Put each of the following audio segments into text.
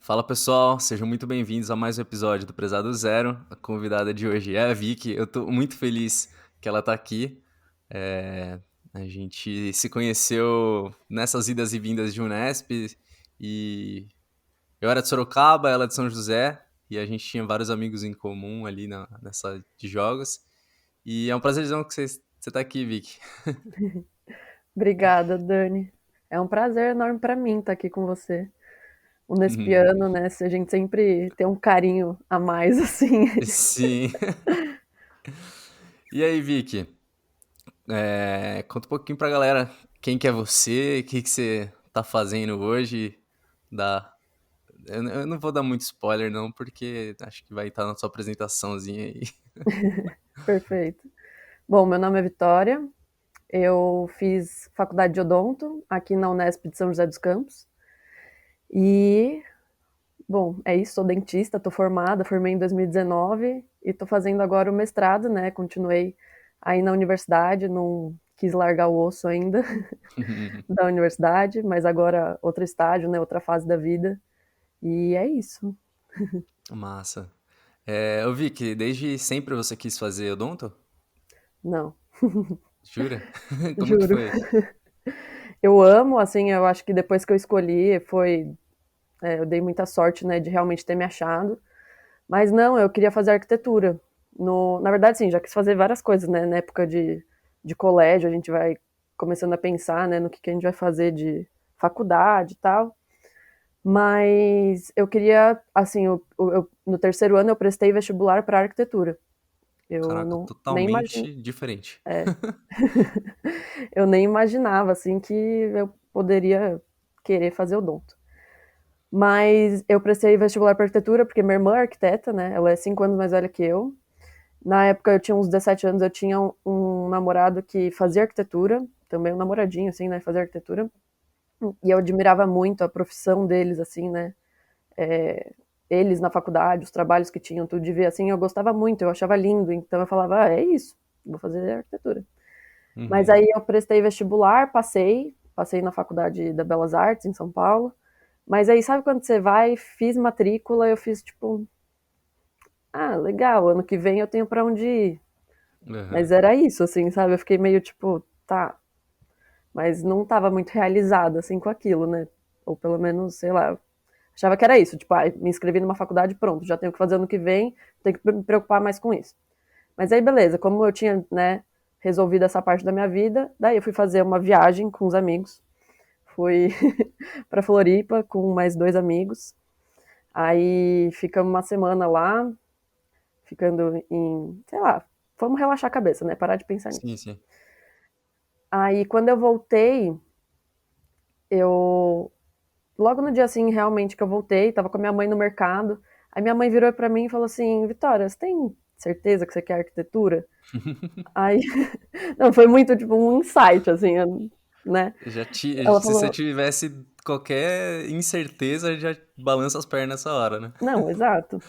Fala pessoal, sejam muito bem-vindos a mais um episódio do Prezado Zero. A convidada de hoje é a Vicky. Eu tô muito feliz que ela tá aqui. É, A gente se conheceu nessas idas e vindas de Unesp e eu era de Sorocaba, ela de São José e a gente tinha vários amigos em comum ali nessa de jogos. E é um prazerzão que você tá aqui, Vicky. Obrigada, Dani. É um prazer enorme para mim estar aqui com você. O Nespiano, né? A gente sempre tem um carinho a mais, assim. Sim. E aí, Vicky? Conta um pouquinho pra galera quem que é você, o que que você tá fazendo hoje. Da... eu não vou dar muito spoiler, não, porque acho que vai estar na sua apresentaçãozinha aí. Perfeito. Bom, meu nome é Vitória. Eu fiz faculdade de odonto aqui na Unesp de São José dos Campos. E, bom, é isso. Sou dentista, estou formada, formei em 2019 e estou fazendo agora o mestrado, né? Continuei aí na universidade, não quis largar o osso ainda da universidade, mas agora outro estágio, né? Outra fase da vida. E é isso. Massa. Eu vi que desde sempre você quis fazer odonto? Não, Jura? Como que juro. foi? Eu amo, assim, eu acho que depois que eu escolhi eu dei muita sorte, né, de realmente ter me achado. Mas não, eu queria fazer arquitetura. Na verdade, sim, já quis fazer várias coisas, né, na época de colégio, a gente vai começando a pensar, né, no que a gente vai fazer de faculdade e tal. Mas eu queria, assim, no terceiro ano eu prestei vestibular para arquitetura. Eu Caraca, não nem imagino, totalmente diferente. é, eu nem imaginava assim que eu poderia querer fazer odonto. Mas eu prestei vestibular para arquitetura porque minha irmã é arquiteta, né? Ela é 5 anos mais velha que eu. Na época eu tinha uns 17 anos, eu tinha um namorado que fazia arquitetura, também um namoradinho assim, né, fazia arquitetura. E eu admirava muito a profissão deles assim, né? É, eles na faculdade, os trabalhos que tinham, tudo de ver assim, eu gostava muito, eu achava lindo, então eu falava, é isso, vou fazer arquitetura. Mas Uhum. aí eu prestei vestibular, passei na Faculdade da Belas Artes, em São Paulo. Mas aí, sabe quando você vai, fiz matrícula, eu fiz tipo, ah, legal, ano que vem eu tenho pra onde ir. Aham. Mas era isso, assim, sabe? Eu fiquei meio tipo, tá, mas não tava muito realizada, assim, com aquilo, né? Ou pelo menos, sei lá, achava que era isso, tipo, ah, me inscrevi numa faculdade, pronto, já tenho que fazer ano que vem, tenho que me preocupar mais com isso. Mas aí, beleza, como eu tinha, né, resolvido essa parte da minha vida, daí eu fui fazer uma viagem com os amigos. Fui para Floripa com mais dois amigos. Aí ficamos uma semana lá, ficando em, sei lá, vamos relaxar a cabeça, né? Parar de pensar Sim, nisso. sim. Aí quando eu voltei, eu logo no dia assim, realmente que eu voltei, tava com a minha mãe no mercado. Aí minha mãe virou para mim e falou assim: "Vitória, você tem certeza que você quer arquitetura?" Aí, não, foi muito tipo um insight assim, né? Ela Se você falou: tivesse qualquer incerteza, já balança as pernas nessa hora, né? "Não, exato."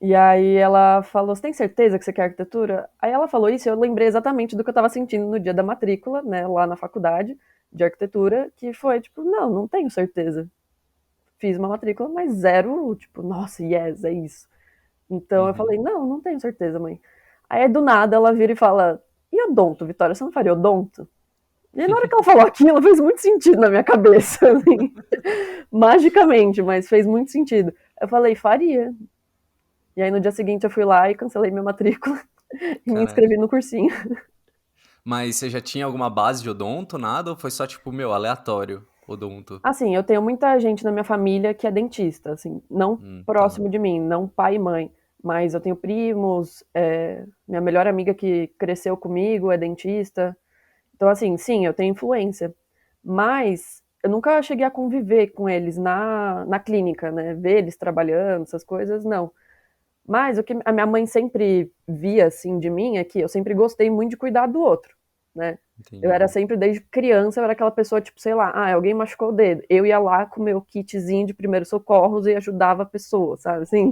E aí ela falou: "Você tem certeza que você quer arquitetura?" Aí ela falou isso e eu lembrei exatamente do que eu estava sentindo no dia da matrícula, né, lá na faculdade de arquitetura, que foi tipo: "Não, não tenho certeza." Fiz uma matrícula, mas zero, tipo: "Nossa, yes, é isso." Então eu Uhum. falei: "Não, não tenho certeza, mãe." Aí do nada ela vira e fala: "E odonto, Vitória, você não faria odonto?" E aí, na hora que ela falou aquilo, fez muito sentido na minha cabeça, assim, magicamente, mas fez muito sentido. Eu falei: "Faria." E aí no dia seguinte eu fui lá e cancelei minha matrícula e me Caraca. inscrevi no cursinho. Mas você já tinha alguma base de odonto, nada? Ou foi só, tipo, meu, aleatório, odonto? Assim, eu tenho muita gente na minha família que é dentista, assim, não Tá. próximo de mim, não pai e mãe, mas eu tenho primos, minha melhor amiga que cresceu comigo é dentista. Então, assim, sim, eu tenho influência. Mas eu nunca cheguei a conviver com eles na clínica, né? Ver eles trabalhando, essas coisas, não. Mas o que a minha mãe sempre via, assim, de mim é que eu sempre gostei muito de cuidar do outro, né? Eu Entendi. era sempre, desde criança, eu era aquela pessoa, tipo, sei lá, ah, alguém machucou o dedo. Eu ia lá com o meu kitzinho de primeiros socorros e ajudava a pessoa, sabe, assim?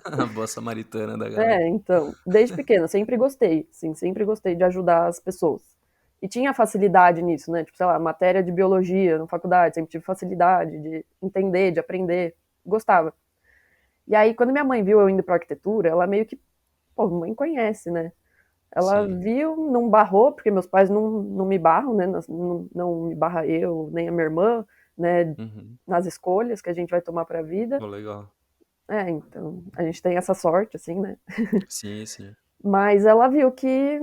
A boa samaritana da galera. É, então, desde pequena, sempre gostei, sim, sempre gostei de ajudar as pessoas. E tinha facilidade nisso, né? Tipo, sei lá, matéria de biologia na faculdade, sempre tive facilidade de entender, de aprender, gostava. E aí, quando minha mãe viu eu indo pra arquitetura, ela meio que, pô, mãe conhece, né? Ela Sim. viu, não barrou, porque meus pais não me barram, né? Não me barra eu, nem a minha irmã, né? Uhum. Nas escolhas que a gente vai tomar pra vida. Pô, legal. Então, a gente tem essa sorte, assim, né? Sim, sim. Mas ela viu que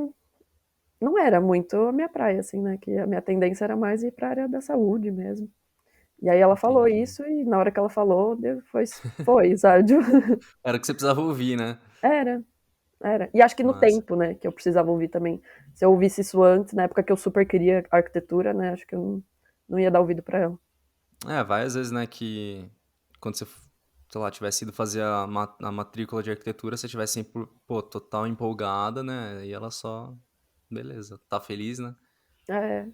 não era muito a minha praia, assim, né? Que a minha tendência era mais ir pra área da saúde mesmo. E aí ela falou Entendi. isso, e na hora que ela falou, foi, sabe? Era o que você precisava ouvir, né? Era, era. E acho que no Massa. tempo, né, que eu precisava ouvir também. Se eu ouvisse isso antes, na época que eu super queria arquitetura, né, acho que eu não ia dar ouvido pra ela. É, vai às vezes, né, que quando você, sei lá, tivesse ido fazer a matrícula de arquitetura, você tivesse, sempre, pô, total empolgada, né? E ela só, beleza, tá feliz, né? É,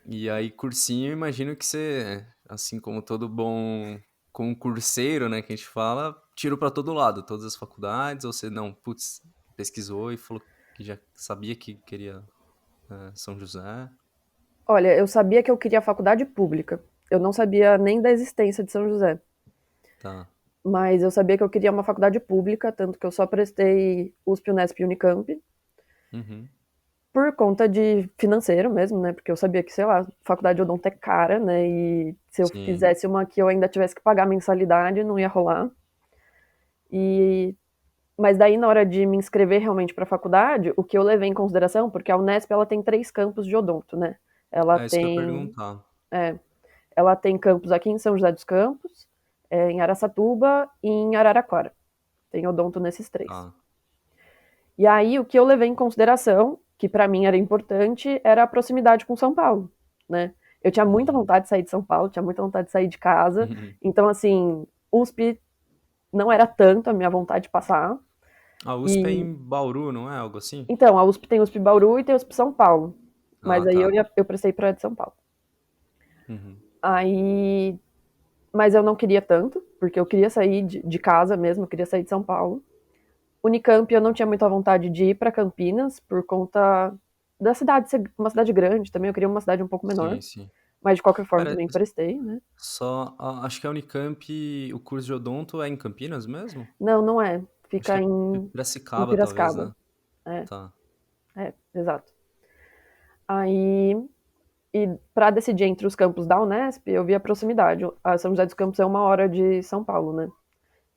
E aí, cursinho, eu imagino que você, assim como todo bom concurseiro, né, que a gente fala, tiro pra todo lado, todas as faculdades, ou você não, putz, pesquisou e falou que já sabia que queria São José. olha, eu sabia que eu queria faculdade pública. Eu não sabia nem da existência de São José. Tá. Mas eu sabia que eu queria uma faculdade pública, tanto que eu só prestei USP, Unesp e Unicamp, Uhum. por conta de financeiro mesmo, né? Porque eu sabia que, sei lá, faculdade odonto é cara, né? E se eu Sim. fizesse uma que eu ainda tivesse que pagar mensalidade, não ia rolar. E mas daí na hora de me inscrever realmente para a faculdade, o que eu levei em consideração, porque a Unesp ela tem 3 campos de odonto, né? Ela É isso que eu ia tem, perguntar. é, ela tem campus aqui em São José dos Campos, em Araçatuba e em Araraquara. Tem odonto nesses 3. Tá. E aí o que eu levei em consideração, que para mim era importante, era a proximidade com São Paulo, né? Eu tinha muita Uhum. vontade de sair de São Paulo, tinha muita vontade de sair de casa. Uhum. Então assim, USP não era tanto a minha vontade de passar. A USP é E em Bauru, não é? Algo assim? então, a USP tem USP Bauru e tem USP São Paulo. Ah, Mas aí tá. eu prestei para a de São Paulo. Uhum. Aí, mas eu não queria tanto, porque eu queria sair de casa mesmo, eu queria sair de São Paulo. Unicamp eu não tinha muita vontade de ir para Campinas por conta da cidade ser uma cidade grande, também eu queria uma cidade um pouco menor, Sim, sim. mas de qualquer forma Pera, também prestei, né? acho que a Unicamp, o curso de odonto é em Campinas mesmo? Não, não é. Acho que Fica é em Piracicaba, talvez, Piracicaba. né? É, Tá. exato. Aí, e para decidir entre os campos da Unesp, eu vi a proximidade. A São José dos Campos é 1 hora de São Paulo, né?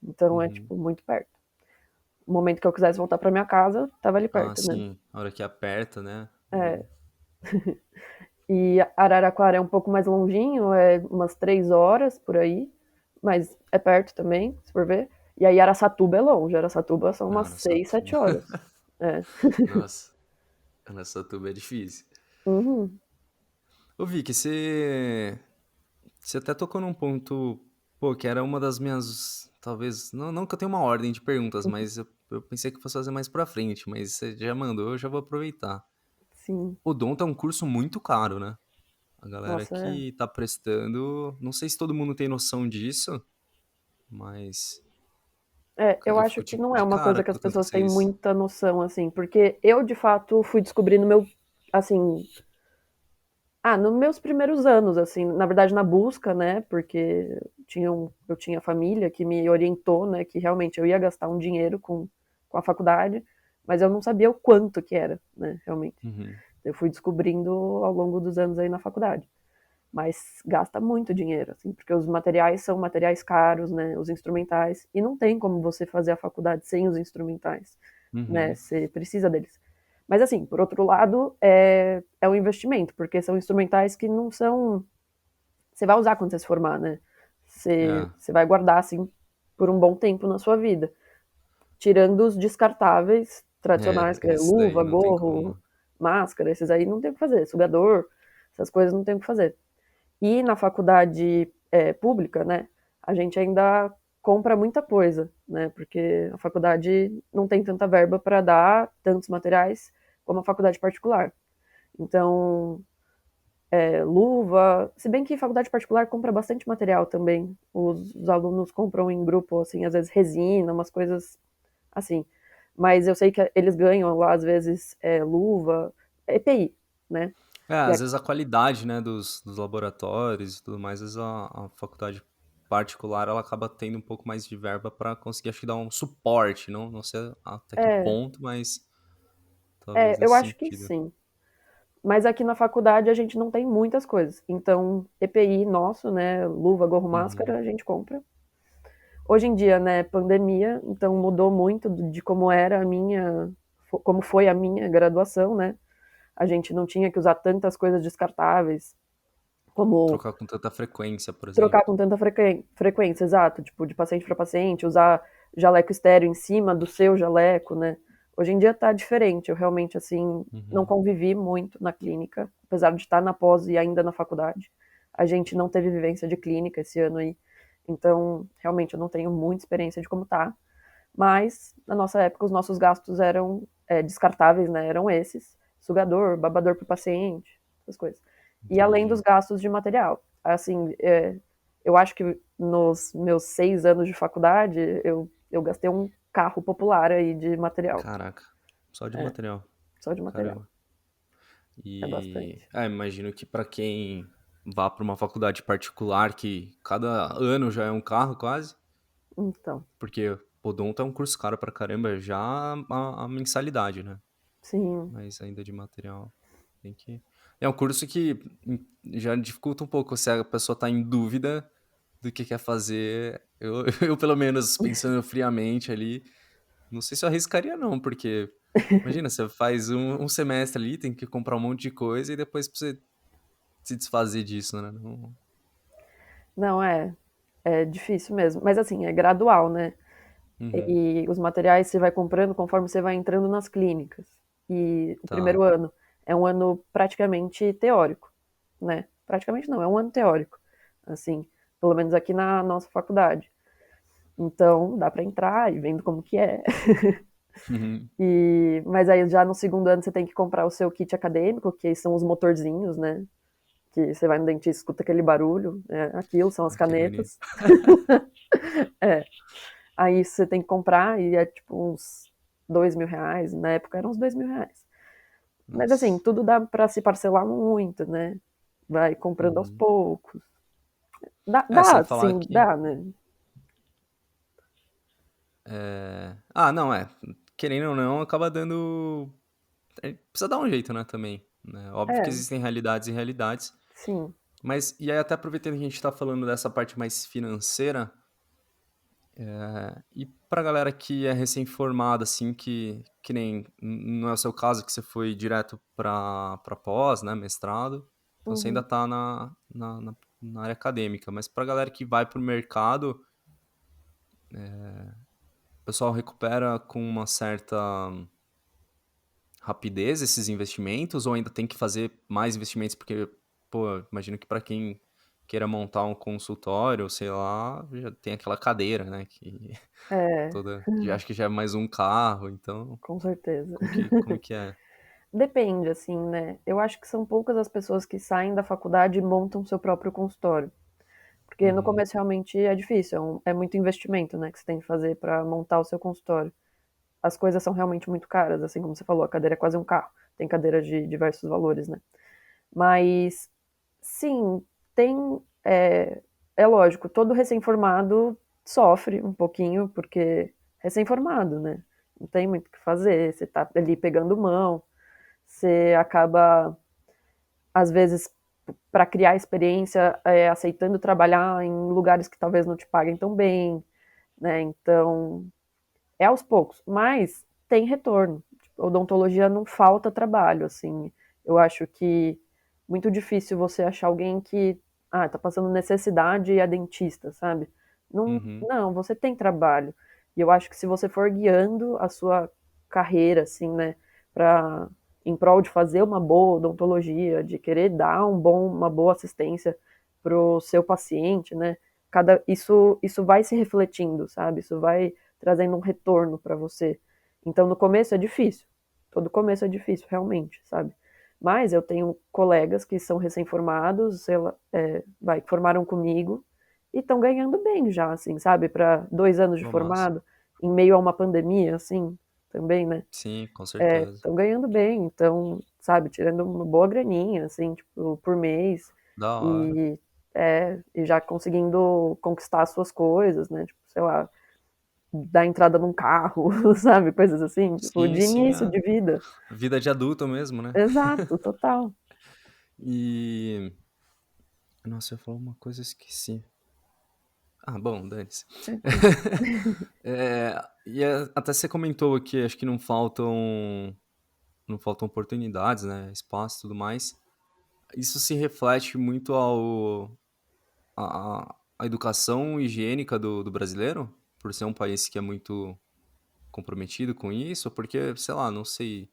Então é, Uhum. tipo, muito perto. O momento que eu quisesse voltar pra minha casa, tava ali Ah, perto, né? sim. A hora que aperta, né? É. E Araraquara é um pouco mais longinho, é umas 3 horas por aí, mas é perto também, se for ver. E aí Araçatuba é longe, Araçatuba são umas seis, Araçatuba. sete horas. É. Nossa, Araçatuba é difícil. Uhum. Ô, Vicky, você até tocou num ponto, pô, que era uma das minhas, talvez, não que eu tenha uma ordem de perguntas, mas eu pensei que fosse fazer mais pra frente, mas você já mandou, eu já vou aproveitar. Sim. Odonto é um curso muito caro, né? A galera Nossa, é. que tá prestando, não sei se todo mundo tem noção disso, mas É, eu eu acho fico que de, não é de uma cara coisa que as quando pessoas acontece têm isso. muita noção, assim, porque eu, de fato, fui descobrindo meu, assim, nos meus primeiros anos, assim, na verdade na busca, né, porque eu tinha família que me orientou, né, que realmente eu ia gastar um dinheiro com a faculdade, mas eu não sabia o quanto que era, né, realmente. Uhum. Eu fui descobrindo ao longo dos anos aí na faculdade. Mas gasta muito dinheiro, assim, porque os materiais são materiais caros, né, os instrumentais, e não tem como você fazer a faculdade sem os instrumentais, né, Uhum. você precisa deles. Mas assim, por outro lado, é um investimento, porque são instrumentais que não são. Você vai usar quando você se formar, né? É, Você vai guardar, assim, por um bom tempo na sua vida. Tirando os descartáveis tradicionais, que é esse daí luva, não tem gorro, como. máscara, esses aí não tem o que fazer. Sugador, essas coisas não tem o que fazer. E na faculdade pública, né, a gente ainda compra muita coisa, né, porque a faculdade não tem tanta verba para dar tantos materiais como a faculdade particular. Então, luva, se bem que faculdade particular compra bastante material também. Os alunos compram em grupo, assim, às vezes resina, umas coisas assim. Mas eu sei que eles ganham lá, às vezes, luva, EPI, né? É, Que às é, vezes a qualidade, né, dos laboratórios e tudo mais, às vezes a faculdade. particular ela acaba tendo um pouco mais de verba para conseguir, acho que dar um suporte, não sei até que É, ponto, mas talvez eu nesse acho que sentido. sim. Mas aqui na faculdade a gente não tem muitas coisas. Então, EPI nosso, né, luva, gorro, Uhum. máscara, a gente compra. Hoje em dia, né, pandemia, então mudou muito de como era a minha, como foi a minha graduação, né? A gente não tinha que usar tantas coisas descartáveis, como Trocar com tanta frequência, por trocar exemplo. com tanta frequência, exato, tipo, de paciente para paciente, usar jaleco estéreo em cima do seu jaleco, né? Hoje em dia tá diferente, eu realmente, assim, não Uhum. convivi muito na clínica, apesar de estar na pós e ainda na faculdade. A gente não teve vivência de clínica esse ano aí, então, realmente, eu não tenho muita experiência de como tá, mas, na nossa época, os nossos gastos eram descartáveis, né? Eram esses, sugador, babador para o paciente, essas coisas. E além dos Entendi. gastos de material. Assim, eu acho que nos meus 6 anos de faculdade, eu gastei um carro popular aí de material. Caraca, só de É, material. só de material. Caramba. É E bastante. imagino que para quem vá para uma faculdade particular, que cada ano já é um carro quase, Então, porque Podonto é um curso caro pra caramba, já a mensalidade, né? sim. Mas ainda de material tem que. É um curso que já dificulta um pouco se a pessoa tá em dúvida do que quer fazer. Eu pelo menos, pensando friamente ali, não sei se eu arriscaria, não, porque imagina, você faz um semestre ali, tem que comprar um monte de coisa e depois pra você se desfazer disso, né? Não... Não, é difícil mesmo. Mas assim, é gradual, né? Uhum, E os materiais você vai comprando conforme você vai entrando nas clínicas. E o tá. primeiro ano é um ano praticamente teórico, né? Praticamente não, é um ano teórico, assim, pelo menos aqui na nossa faculdade. Então, dá para entrar e vendo como que é. Uhum, Mas aí já no segundo ano você tem que comprar o seu kit acadêmico, que são os motorzinhos, né? Que você vai no dentista, escuta aquele barulho, né? Aquilo são as que bonito. canetas. É, aí você tem que comprar e é tipo uns R$ 2.000. Na época eram uns R$ 2.000. Mas assim, Nossa. tudo dá para se parcelar muito, né? Vai comprando aos Uhum. poucos. Sem falar Sim, que. dá, né? Ah, não, querendo ou não, acaba dando. Precisa dar um jeito, né, também. Né? Óbvio que É, existem realidades e realidades. sim. Mas, e aí, até aproveitando que a gente tá falando dessa parte mais financeira, e pra galera que é recém-formada, assim, que nem. Não é o seu caso, que você foi direto pra pós, né, mestrado. Então você ainda Uhum. tá na área acadêmica. Mas pra galera que vai pro mercado, o pessoal recupera com uma certa rapidez esses investimentos ou ainda tem que fazer mais investimentos? Porque, pô, imagino que para quem queira montar um consultório, sei lá, já tem aquela cadeira, né? Que É, toda. Já acho que já é mais um carro, então. com certeza. Como que é? Depende, assim, né? Eu acho que são poucas as pessoas que saem da faculdade e montam seu próprio consultório. Porque no Uhum, começo realmente é difícil, é muito investimento, né, que você tem que fazer para montar o seu consultório. As coisas são realmente muito caras, assim como você falou, a cadeira é quase um carro. Tem cadeira de diversos valores, né? Mas, sim, tem. É lógico, todo recém-formado sofre um pouquinho, porque recém-formado, né? Não tem muito o que fazer, você tá ali pegando mão, você acaba, às vezes, para criar experiência, aceitando trabalhar em lugares que talvez não te paguem tão bem, né? Então, é aos poucos, mas tem retorno. Tipo, odontologia não falta trabalho, assim. Eu acho que muito difícil você achar alguém que tá passando necessidade e é dentista, sabe? Não, uhum, não, você tem trabalho. E eu acho que se você for guiando a sua carreira, assim, né, para em prol de fazer uma boa odontologia, de querer dar uma boa assistência pro seu paciente, né? Isso vai se refletindo, sabe? Isso vai trazendo um retorno para você. Então, no começo é difícil. Todo começo é difícil, realmente, sabe? Mas eu tenho colegas que são recém-formados, sei lá, formaram comigo e estão ganhando bem já, assim, sabe? Para 2 anos de pô, massa. formado, em meio a uma pandemia, assim, também, né? Sim, com certeza. Estão ganhando bem, então, sabe, tirando uma boa graninha, assim, tipo, por mês. Da hora. E e já conseguindo conquistar as suas coisas, né? Tipo, sei lá, dar entrada num carro, sabe? Coisas assim, tipo, Sim, de sim, início de vida. vida de adulto mesmo, né? Exato, total. E. Nossa, eu ia falar uma coisa e eu esqueci. Ah, bom, dane-se. Tranquilo. Até você comentou aqui, acho que não faltam oportunidades, né? Espaço e tudo mais. Isso se reflete muito a educação higiênica do brasileiro, por ser um país que é muito comprometido com isso, porque, sei lá, não sei.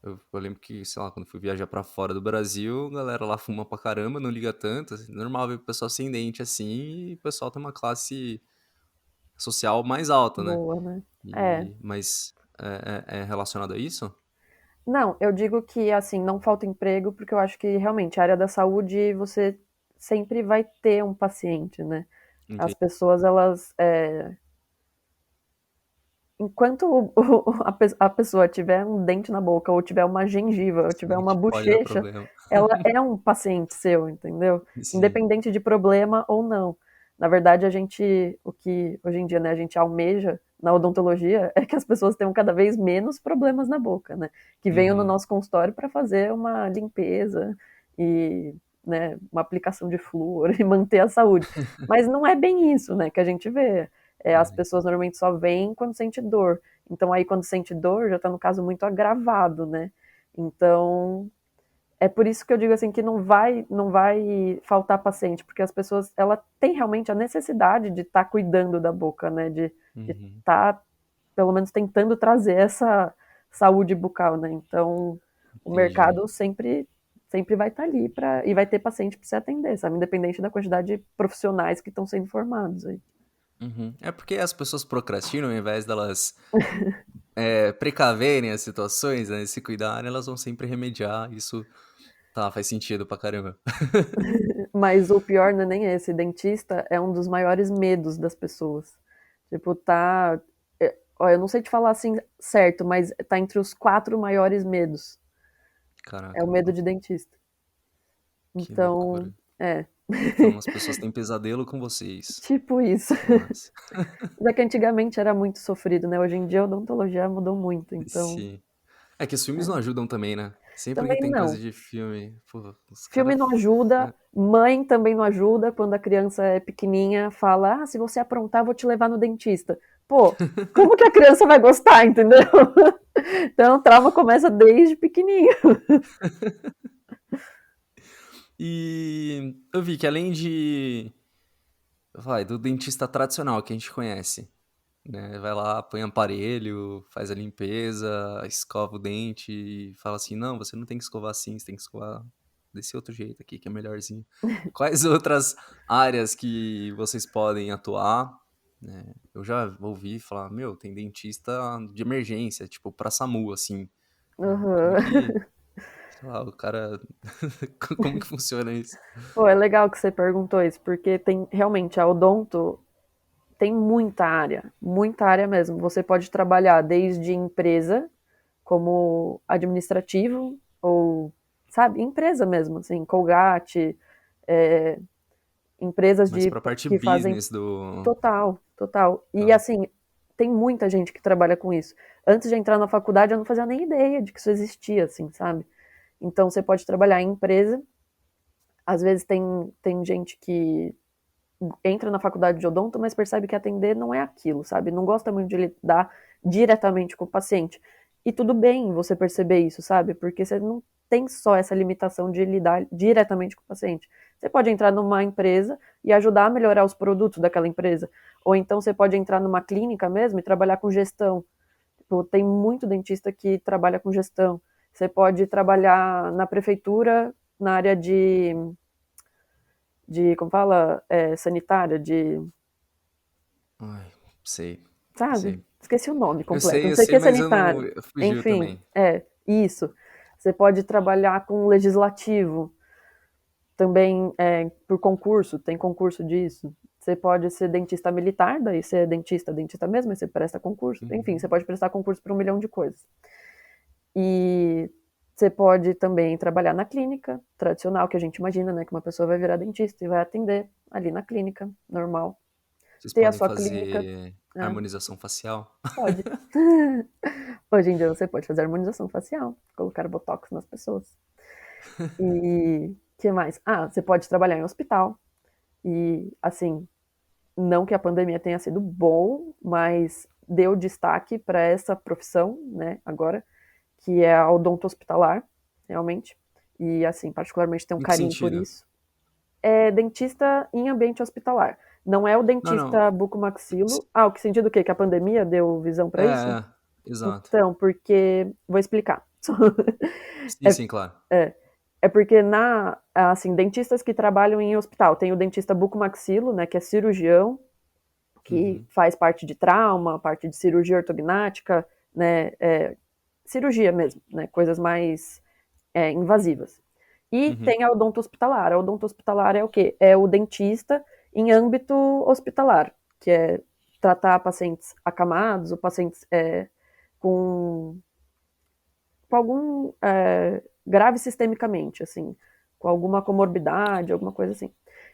Eu lembro que, sei lá, quando fui viajar pra fora do Brasil, a galera lá fuma pra caramba, não liga tanto. Assim, normal ver o pessoal sem dente assim, e o pessoal tem uma classe social mais alta, né? Boa, né? É. Mas é relacionado a isso? Não, eu digo que, assim, não falta emprego, porque eu acho que realmente a área da saúde você sempre vai ter um paciente, né? As Entendi. pessoas, elas. Enquanto a pessoa tiver um dente na boca, ou tiver uma gengiva, ou tiver Sim, uma pode dar bochecha, problema. ela é um paciente seu, entendeu? Sim. Independente de problema ou não. Na verdade, o que hoje em dia, né, a gente almeja na odontologia é que as pessoas tenham cada vez menos problemas na boca, né? Que venham no Uhum. nosso consultório para fazer uma limpeza e, né, uma aplicação de flúor e manter a saúde. Mas não é bem isso, né, que a gente vê. As pessoas normalmente só vêm quando sente dor. Então aí quando sente dor já está no caso muito agravado, né? Então é por isso que eu digo assim que não vai faltar paciente, porque as pessoas ela tem realmente a necessidade de estar cuidando da boca, né? De Uhum. estar pelo menos tentando trazer essa saúde bucal, né? Então o Entendi. mercado sempre vai estar ali e vai ter paciente para se atender, sabe? Independente da quantidade de profissionais que estão sendo formados aí. Uhum. É porque as pessoas procrastinam, ao invés delas precaverem as situações, né, se cuidarem, elas vão sempre remediar. Isso tá, faz sentido pra caramba. Mas o pior não é nem esse. Dentista é um dos maiores medos das pessoas. Tipo, tá. Ó, eu não sei te falar assim certo, mas tá entre os 4 maiores medos. É o Caraca, medo de dentista. que Então, loucura. é. Então as pessoas têm pesadelo com vocês. Tipo isso. Mas, Já que antigamente era muito sofrido, né? Hoje em dia a odontologia mudou muito. Então, sim. É que os filmes não é. ajudam também, né? Sempre que Também tem coisa não. de filme, pô, os Filme caras. não ajuda, mãe também não ajuda. Quando a criança é pequenininha, fala: Ah, se você aprontar, eu vou te levar no dentista. Pô, como que a criança vai gostar, entendeu? Então, o trauma começa desde pequenininho. E eu vi que além do dentista tradicional que a gente conhece, né? Vai lá, põe aparelho, faz a limpeza, escova o dente e fala assim: não, você não tem que escovar assim, você tem que escovar desse outro jeito aqui, que é melhorzinho. Quais outras áreas que vocês podem atuar? Né? Eu já ouvi falar, meu, tem dentista de emergência, tipo pra SAMU, assim. Né? Como Uhum. que, sei lá, o cara. Como que funciona isso? Pô, é legal que você perguntou isso, porque tem realmente a odonto tem muita área mesmo. Você pode trabalhar desde empresa, como administrativo, ou, sabe, empresa mesmo, assim, Colgate, é, empresas Mas pra parte que fazem business do. total, total. E Tá. assim, tem muita gente que trabalha com isso. Antes de entrar na faculdade, eu não fazia nem ideia de que isso existia, assim, sabe? Então, você pode trabalhar em empresa. Às vezes tem gente que entra na faculdade de odonto, mas percebe que atender não é aquilo, sabe? Não gosta muito de lidar diretamente com o paciente. E tudo bem você perceber isso, sabe? Porque você não tem só essa limitação de lidar diretamente com o paciente. Você pode entrar numa empresa e ajudar a melhorar os produtos daquela empresa. Ou então você pode entrar numa clínica mesmo e trabalhar com gestão. Tipo, tem muito dentista que trabalha com gestão. Você pode trabalhar na prefeitura na área como fala, sanitária, Ai, sei, sabe? sei. Esqueci o nome completo. Não Eu sei o sei, que é mas eu não. sanitário. Fugiu Enfim, também. isso. Você pode trabalhar com legislativo, também por concurso, tem concurso disso. Você pode ser dentista militar, daí você é dentista mesmo, aí você presta concurso. Enfim, Uhum. você pode prestar concurso para um milhão de coisas. E Você pode também trabalhar na clínica tradicional, que a gente imagina, né? Que uma pessoa vai virar dentista e vai atender ali na clínica, normal. Vocês Ter a podem sua clínica, fazer né? harmonização facial? Pode. Hoje em dia você pode fazer harmonização facial, colocar botox nas pessoas. E que mais? Ah, você pode trabalhar em hospital. E assim, não que a pandemia tenha sido bom, mas deu destaque para essa profissão, né, agora, que é a odonto hospitalar, realmente. E assim, particularmente tenho um Em que carinho por sentido? isso. É dentista em ambiente hospitalar. Não é o Não, não. dentista bucomaxilo. Ah, o que sentido o quê? Que a pandemia deu visão para isso? Exato. Então, porque vou explicar. Sim, é, sim, claro. é, é porque assim, dentistas que trabalham em hospital, tem o dentista bucomaxilo, né, que é cirurgião, que Uhum, faz parte de trauma, parte de cirurgia ortognática, né, cirurgia mesmo, né, coisas mais invasivas. E uhum. tem a odonto hospitalar. A odonto hospitalar é o quê? É o dentista em âmbito hospitalar, que é tratar pacientes acamados ou pacientes com, com algum grave sistemicamente, assim, com alguma comorbidade, alguma coisa assim.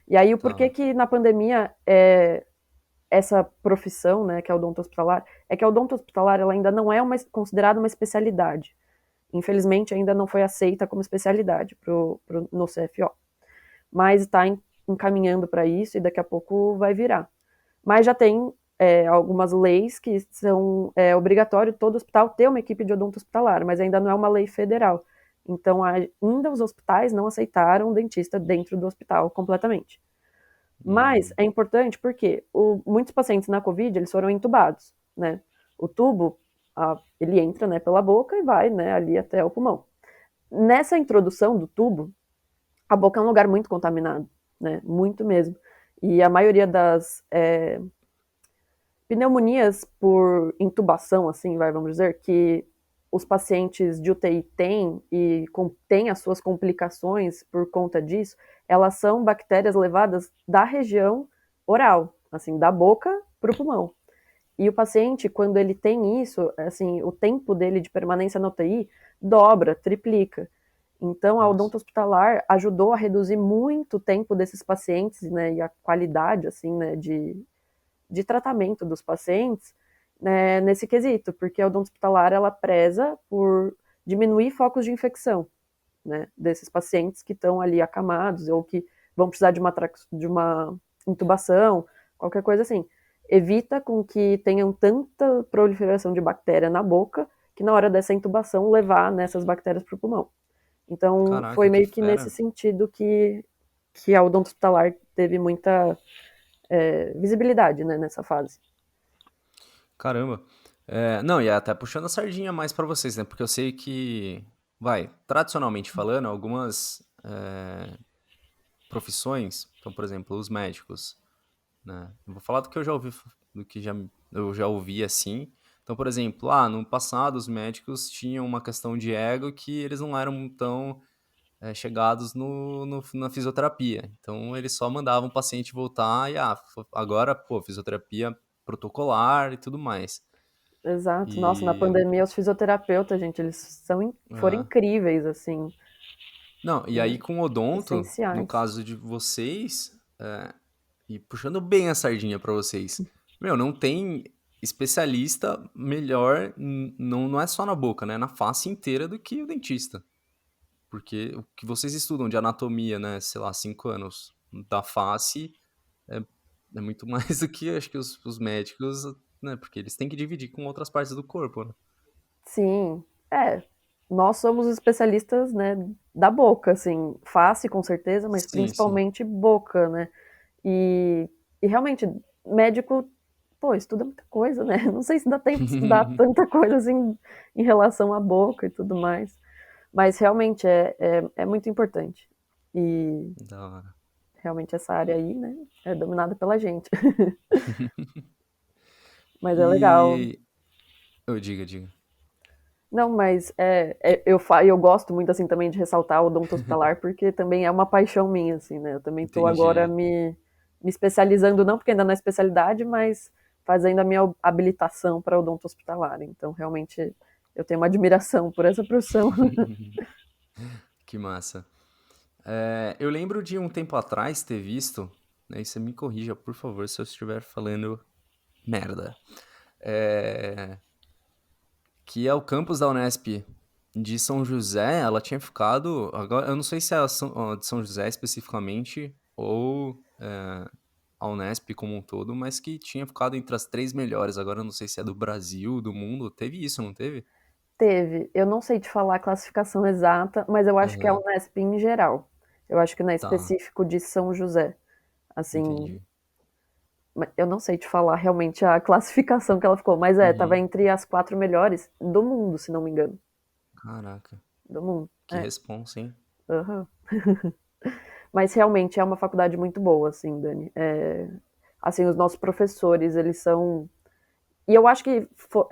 E aí, o porquê Tá. que na pandemia essa profissão, né, que é o odonto hospitalar, é que a odonto hospitalar ela ainda não é considerada uma especialidade. Infelizmente, ainda não foi aceita como especialidade no CFO. Mas está encaminhando para isso e daqui a pouco vai virar. Mas já tem algumas leis que são obrigatório todo hospital ter uma equipe de odonto hospitalar, mas ainda não é uma lei federal. Então, ainda os hospitais não aceitaram dentista dentro do hospital completamente. Mas Hum, é importante porque muitos pacientes na COVID eles foram entubados, né? O tubo ele entra, né, pela boca e vai, né, ali até o pulmão. Nessa introdução do tubo, a boca é um lugar muito contaminado, né? Muito mesmo. E a maioria das pneumonias por intubação, assim, vamos dizer, que os pacientes de UTI têm e têm as suas complicações por conta disso, elas são bactérias levadas da região oral, assim, da boca para o pulmão. E o paciente, quando ele tem isso, assim, o tempo dele de permanência na UTI dobra, triplica. Então, a nossa. odonto hospitalar ajudou a reduzir muito o tempo desses pacientes, né, e a qualidade, assim, né, de tratamento dos pacientes, né, nesse quesito, porque a odonto hospitalar, ela preza por diminuir focos de infecção, né, desses pacientes que estão ali acamados ou que vão precisar de uma intubação, qualquer coisa assim. Evita com que tenham tanta proliferação de bactéria na boca que na hora dessa intubação levar nessas bactérias para o pulmão. Então, foi Caraca, que meio que nesse fera. sentido que a odonto hospitalar teve muita visibilidade, né, nessa fase. Caramba. Não, e até puxando a sardinha mais pra vocês, né? Porque eu sei que, tradicionalmente falando, algumas profissões, então, por exemplo, os médicos, né? Eu vou falar do que eu já ouvi, do que eu já ouvi assim. Então, por exemplo, no passado os médicos tinham uma questão de ego que eles não eram tão chegados na fisioterapia. Então, eles só mandavam o paciente voltar e, agora, pô, fisioterapia protocolar e tudo mais. Exato. Nossa, na E, pandemia os fisioterapeutas, gente, eles foram ah, incríveis, assim, não, e aí com o odonto, no essenciais. caso de vocês, e puxando bem a sardinha pra vocês, meu, não tem especialista melhor, não é só na boca, né? Na face inteira do que o dentista. Porque o que vocês estudam de anatomia, né? Sei lá, 5 anos da face é, é muito mais do que acho que os médicos, né? Porque eles têm que dividir com outras partes do corpo, né? Sim, nós somos especialistas, né, da boca, assim, face com certeza, mas Sim, sim. principalmente boca, né? E, e realmente, médico, pô, estuda muita coisa, né? Não sei se dá tempo de estudar tanta coisa assim em relação à boca e tudo mais. Mas realmente é muito importante. E Da hora. realmente essa área aí, né, é dominada pela gente. Mas é legal. E. Eu diga. Não, mas eu gosto muito assim também de ressaltar o odonto hospitalar, porque também é uma paixão minha, assim, né? Eu também estou agora Entendi. me especializando, não porque ainda não é especialidade, mas fazendo a minha habilitação para odonto hospitalar. Então, realmente, eu tenho uma admiração por essa profissão. Que massa. Eu lembro de um tempo atrás ter visto, né, e você me corrija, por favor, se eu estiver falando merda, é, que é o campus da Unesp de São José, ela tinha ficado, agora eu não sei se é a de São José especificamente ou a Unesp como um todo, mas que tinha ficado entre as 3 melhores. Agora eu não sei se é do Brasil, do mundo. Teve isso, não teve? Teve, eu não sei te falar a classificação exata, mas eu acho que é a Aham, Unesp em geral. Eu acho que não é tá, específico de São José. Assim, entendi. eu não sei te falar realmente a classificação que ela ficou, mas tava Uhum. entre as 4 melhores do mundo, se não me engano. Caraca, Do mundo, que responsa, hein? aham. Mas realmente é uma faculdade muito boa, assim, Dani. Assim, os nossos professores, eles são. E eu acho que fo-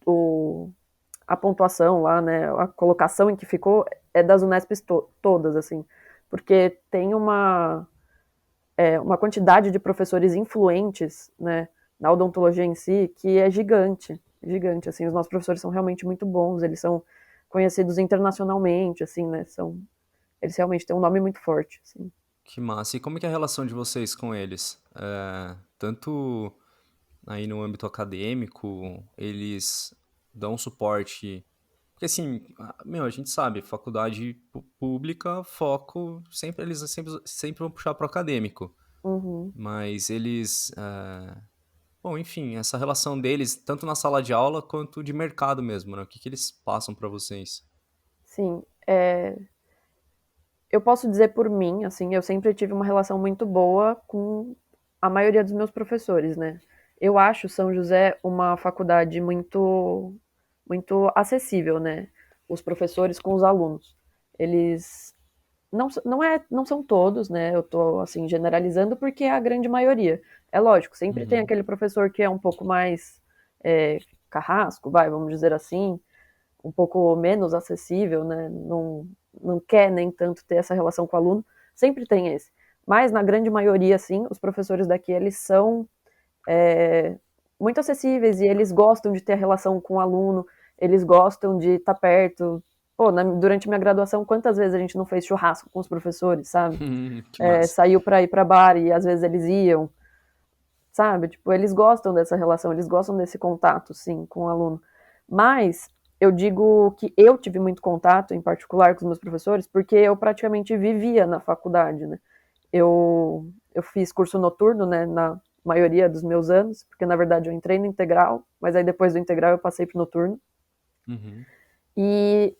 o, a pontuação lá, né, a colocação em que ficou é das Unesps todas, assim, porque tem uma quantidade de professores influentes, né, na odontologia em si, que é gigante, gigante, assim, os nossos professores são realmente muito bons, eles são conhecidos internacionalmente, assim, né, eles realmente têm um nome muito forte, assim. Que massa. E como que é a relação de vocês com eles? Tanto aí no âmbito acadêmico, eles dão suporte. Porque assim, meu, a gente sabe, faculdade pública, foco, sempre eles sempre vão puxar pro acadêmico. Uhum. Mas eles. Bom, enfim, essa relação deles, tanto na sala de aula quanto de mercado mesmo, né? O que que eles passam pra vocês? Sim, eu posso dizer por mim, assim, eu sempre tive uma relação muito boa com a maioria dos meus professores, né? Eu acho São José uma faculdade muito acessível, né? Os professores com os alunos. Eles não são todos, né? Eu tô assim generalizando porque é a grande maioria. É lógico, sempre tem Uhum, aquele professor que é um pouco mais é, carrasco, vamos dizer assim, um pouco menos acessível, né? Não quer nem tanto ter essa relação com o aluno, sempre tem esse. Mas na grande maioria, sim, os professores daqui eles são muito acessíveis e eles gostam de ter a relação com o aluno, eles gostam de estar perto. Pô, durante minha graduação, quantas vezes a gente não fez churrasco com os professores, sabe? que massa. Saiu para ir para bar e às vezes eles iam, sabe? Tipo, eles gostam dessa relação, eles gostam desse contato, sim, com o aluno. Mas eu digo que eu tive muito contato, em particular, com os meus professores, porque eu praticamente vivia na faculdade, né? Eu fiz curso noturno, né, na maioria dos meus anos, porque na verdade eu entrei no integral, mas aí depois do integral eu passei pro noturno. Uhum, E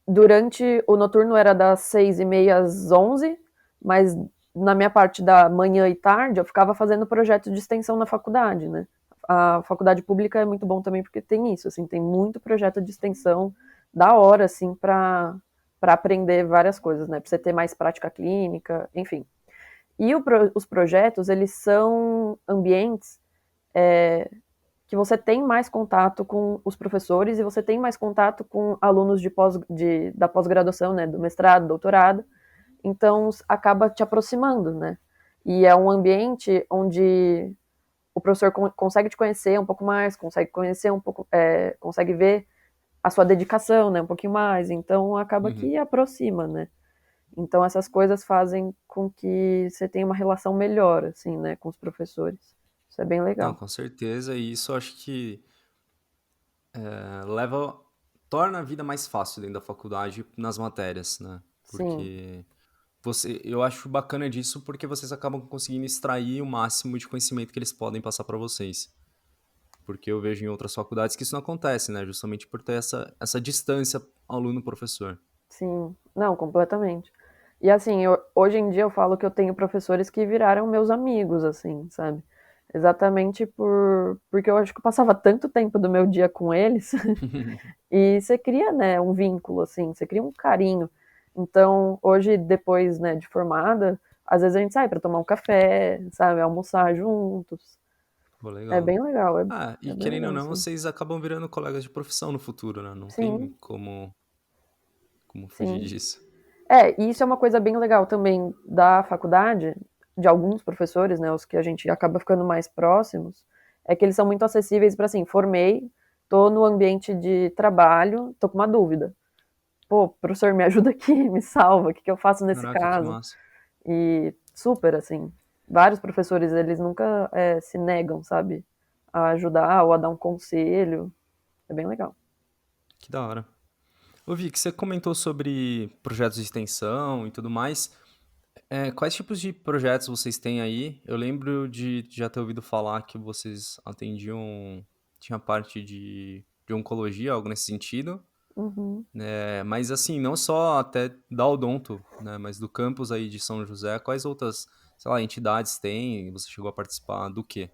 durante o noturno era das 6h30 às 11, mas na minha parte da manhã e tarde eu ficava fazendo projetos de extensão na faculdade, né? A faculdade pública é muito bom também porque tem isso, assim, tem muito projeto de extensão da hora, assim, para aprender várias coisas, né? Para você ter mais prática clínica, enfim. E os projetos, eles são ambientes que você tem mais contato com os professores e você tem mais contato com alunos da pós-graduação, né, do mestrado, doutorado, então acaba te aproximando, né? E é um ambiente onde o professor consegue te conhecer um pouco mais, consegue conhecer um pouco, consegue ver a sua dedicação, né, um pouquinho mais, então acaba uhum. que aproxima, né? Então essas coisas fazem com que você tenha uma relação melhor, assim, né, com os professores. Isso é bem Não, legal. com certeza, e isso eu acho que leva, torna a vida mais fácil dentro da faculdade nas matérias, né? Sim, Porque eu acho bacana disso porque vocês acabam conseguindo extrair o máximo de conhecimento que eles podem passar para vocês. Porque eu vejo em outras faculdades que isso não acontece, né? Justamente por ter essa distância aluno-professor. sim. Não, completamente. E assim, hoje em dia eu falo que eu tenho professores que viraram meus amigos, assim, sabe? Exatamente porque eu acho que eu passava tanto tempo do meu dia com eles e você cria, né, um vínculo, assim, você cria um carinho. Então, hoje, depois, né, de formada, às vezes a gente sai para tomar um café, sabe, almoçar juntos. Pô, É legal. bem legal, Ah, é e bem querendo ou legal, não, assim. vocês acabam virando colegas de profissão no futuro, né? Não tem Sim, como fugir sim. disso. E isso é uma coisa bem legal também da faculdade, de alguns professores, né, os que a gente acaba ficando mais próximos, é que eles são muito acessíveis para assim, formei, tô no ambiente de trabalho, tô com uma dúvida. Pô, professor, me ajuda aqui, me salva, o que eu faço nesse Caraca, que caso? massa. E super, assim, vários professores, eles nunca se negam, sabe? A ajudar ou a dar um conselho. É bem legal. Que da hora. Ô, Vic, você comentou sobre projetos de extensão e tudo mais. Quais tipos de projetos vocês têm aí? Eu lembro de já ter ouvido falar que vocês atendiam, tinha parte de oncologia, algo nesse sentido. Uhum. Mas assim, não só até da Odonto, né, mas do campus aí de São José, quais outras, sei lá, entidades tem? Você chegou a participar do quê?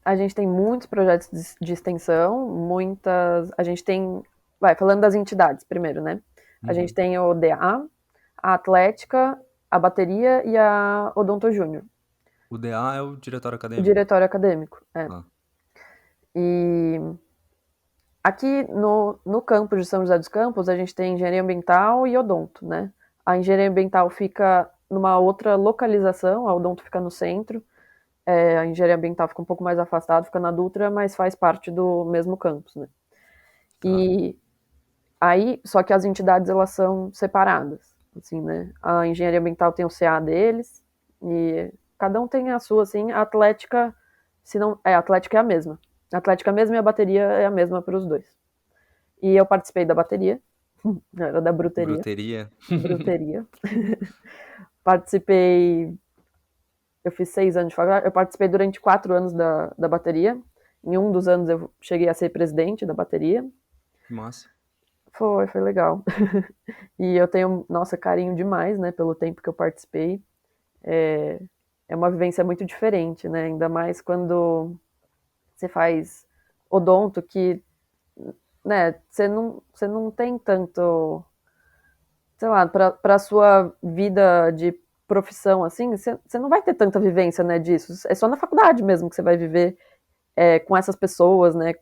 A gente tem muitos projetos de extensão, muitas. A gente tem. Vai, falando das entidades primeiro, né? A gente Uhum. tem o DA, a Atlética, a Bateria e a Odonto Júnior, O DA é o diretório o acadêmico. diretório acadêmico. É. Ah, E aqui no campus de São José dos Campos, a gente tem engenharia ambiental e odonto, né? A engenharia ambiental fica numa outra localização, a odonto fica no centro, a engenharia ambiental fica um pouco mais afastada, fica na Dutra, mas faz parte do mesmo campus, né? tá. E aí, só que as entidades elas são separadas, assim, né? A engenharia ambiental tem o CA deles e cada um tem a sua, assim. A Atlética, se não, a Atlética é a mesma. A Atlética é a mesma e a bateria é a mesma para os dois. E eu participei da bateria, era da bruteria, Bruteria. bruteria. Participei, eu fiz 6 anos de faculdade, eu participei durante 4 anos da bateria. Em um dos anos eu cheguei a ser presidente da bateria. Que massa. Foi legal. E eu tenho, nossa, carinho demais, né, pelo tempo que eu participei. É, é uma vivência muito diferente, né? Ainda mais quando você faz odonto, que, né, você não tem tanto, sei lá, para a sua vida de profissão, assim, você não vai ter tanta vivência, né, disso. É só na faculdade mesmo que você vai viver com essas pessoas, né,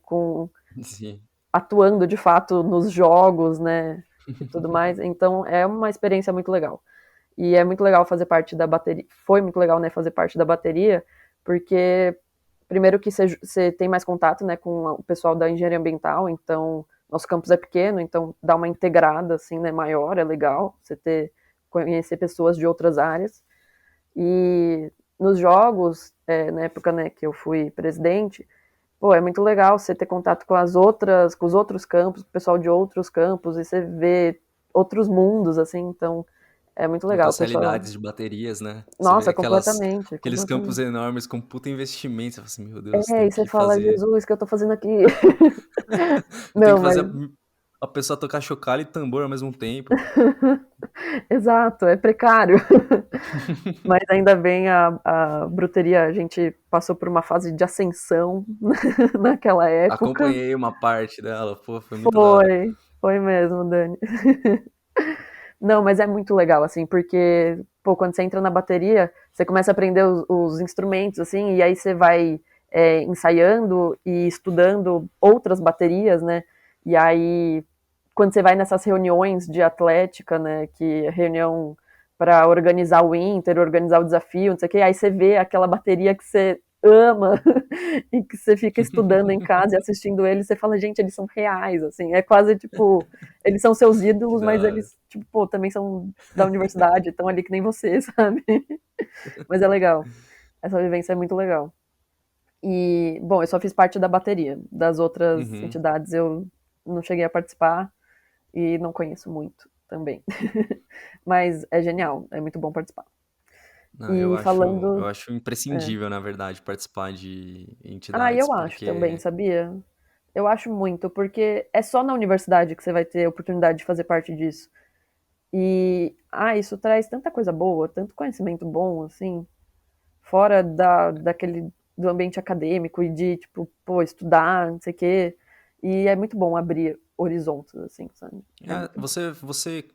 Sim. atuando de fato nos jogos, né, e tudo mais. Então é uma experiência muito legal. E é muito legal fazer parte da bateria. Foi muito legal, né, fazer parte da bateria, porque primeiro que você tem mais contato, né, com o pessoal da engenharia ambiental, então nosso campus é pequeno, então dá uma integrada assim, né, maior, é legal você ter conhecer pessoas de outras áreas. E nos jogos, na época, né, que eu fui presidente, pô, é muito legal você ter contato com as outras, com os outros campos, com o pessoal de outros campos, e você vê outros mundos, assim, então é muito legal, Outras pessoal. realidades de baterias, né? Você vê Nossa, completamente, aqueles campos completamente. enormes com puta investimento. Você fala assim, meu Deus, É, tem e você que fala, fazer. Jesus, o que eu tô fazendo aqui? Tem que Não, fazer mas a pessoa tocar chocalho e tambor ao mesmo tempo. exato, é precário. Mas ainda bem a bruteria, a gente passou por uma fase de ascensão naquela época. Acompanhei uma parte dela, pô, foi muito da hora. Foi mesmo, Dani. Não, mas é muito legal, assim, porque, pô, quando você entra na bateria, você começa a aprender os instrumentos, assim, e aí você vai ensaiando e estudando outras baterias, né? E aí, quando você vai nessas reuniões de atlética, né, que é reunião para organizar o Inter, organizar o desafio, não sei o quê, aí você vê aquela bateria que você ama e que você fica estudando em casa e assistindo eles, você fala, gente, eles são reais, assim, é quase tipo, eles são seus Que ídolos, da mas hora. eles, tipo, pô, também são da universidade, estão ali que nem você, sabe? Mas é legal, essa vivência é muito legal. E, bom, eu só fiz parte da bateria, das outras Uhum. entidades eu não cheguei a participar e não conheço muito também. Mas é genial, é muito bom participar. Não, E eu falando. acho É. imprescindível, na verdade, participar de Ah, entidades, eu acho também, porque sabia? Eu acho muito, porque é só na universidade que você vai ter a oportunidade de fazer parte disso. E, isso traz tanta coisa boa, tanto conhecimento bom, assim, fora do ambiente acadêmico e de, tipo, pô, estudar, não sei o quê. E é muito bom abrir horizontes, assim, sabe? É muito bom. você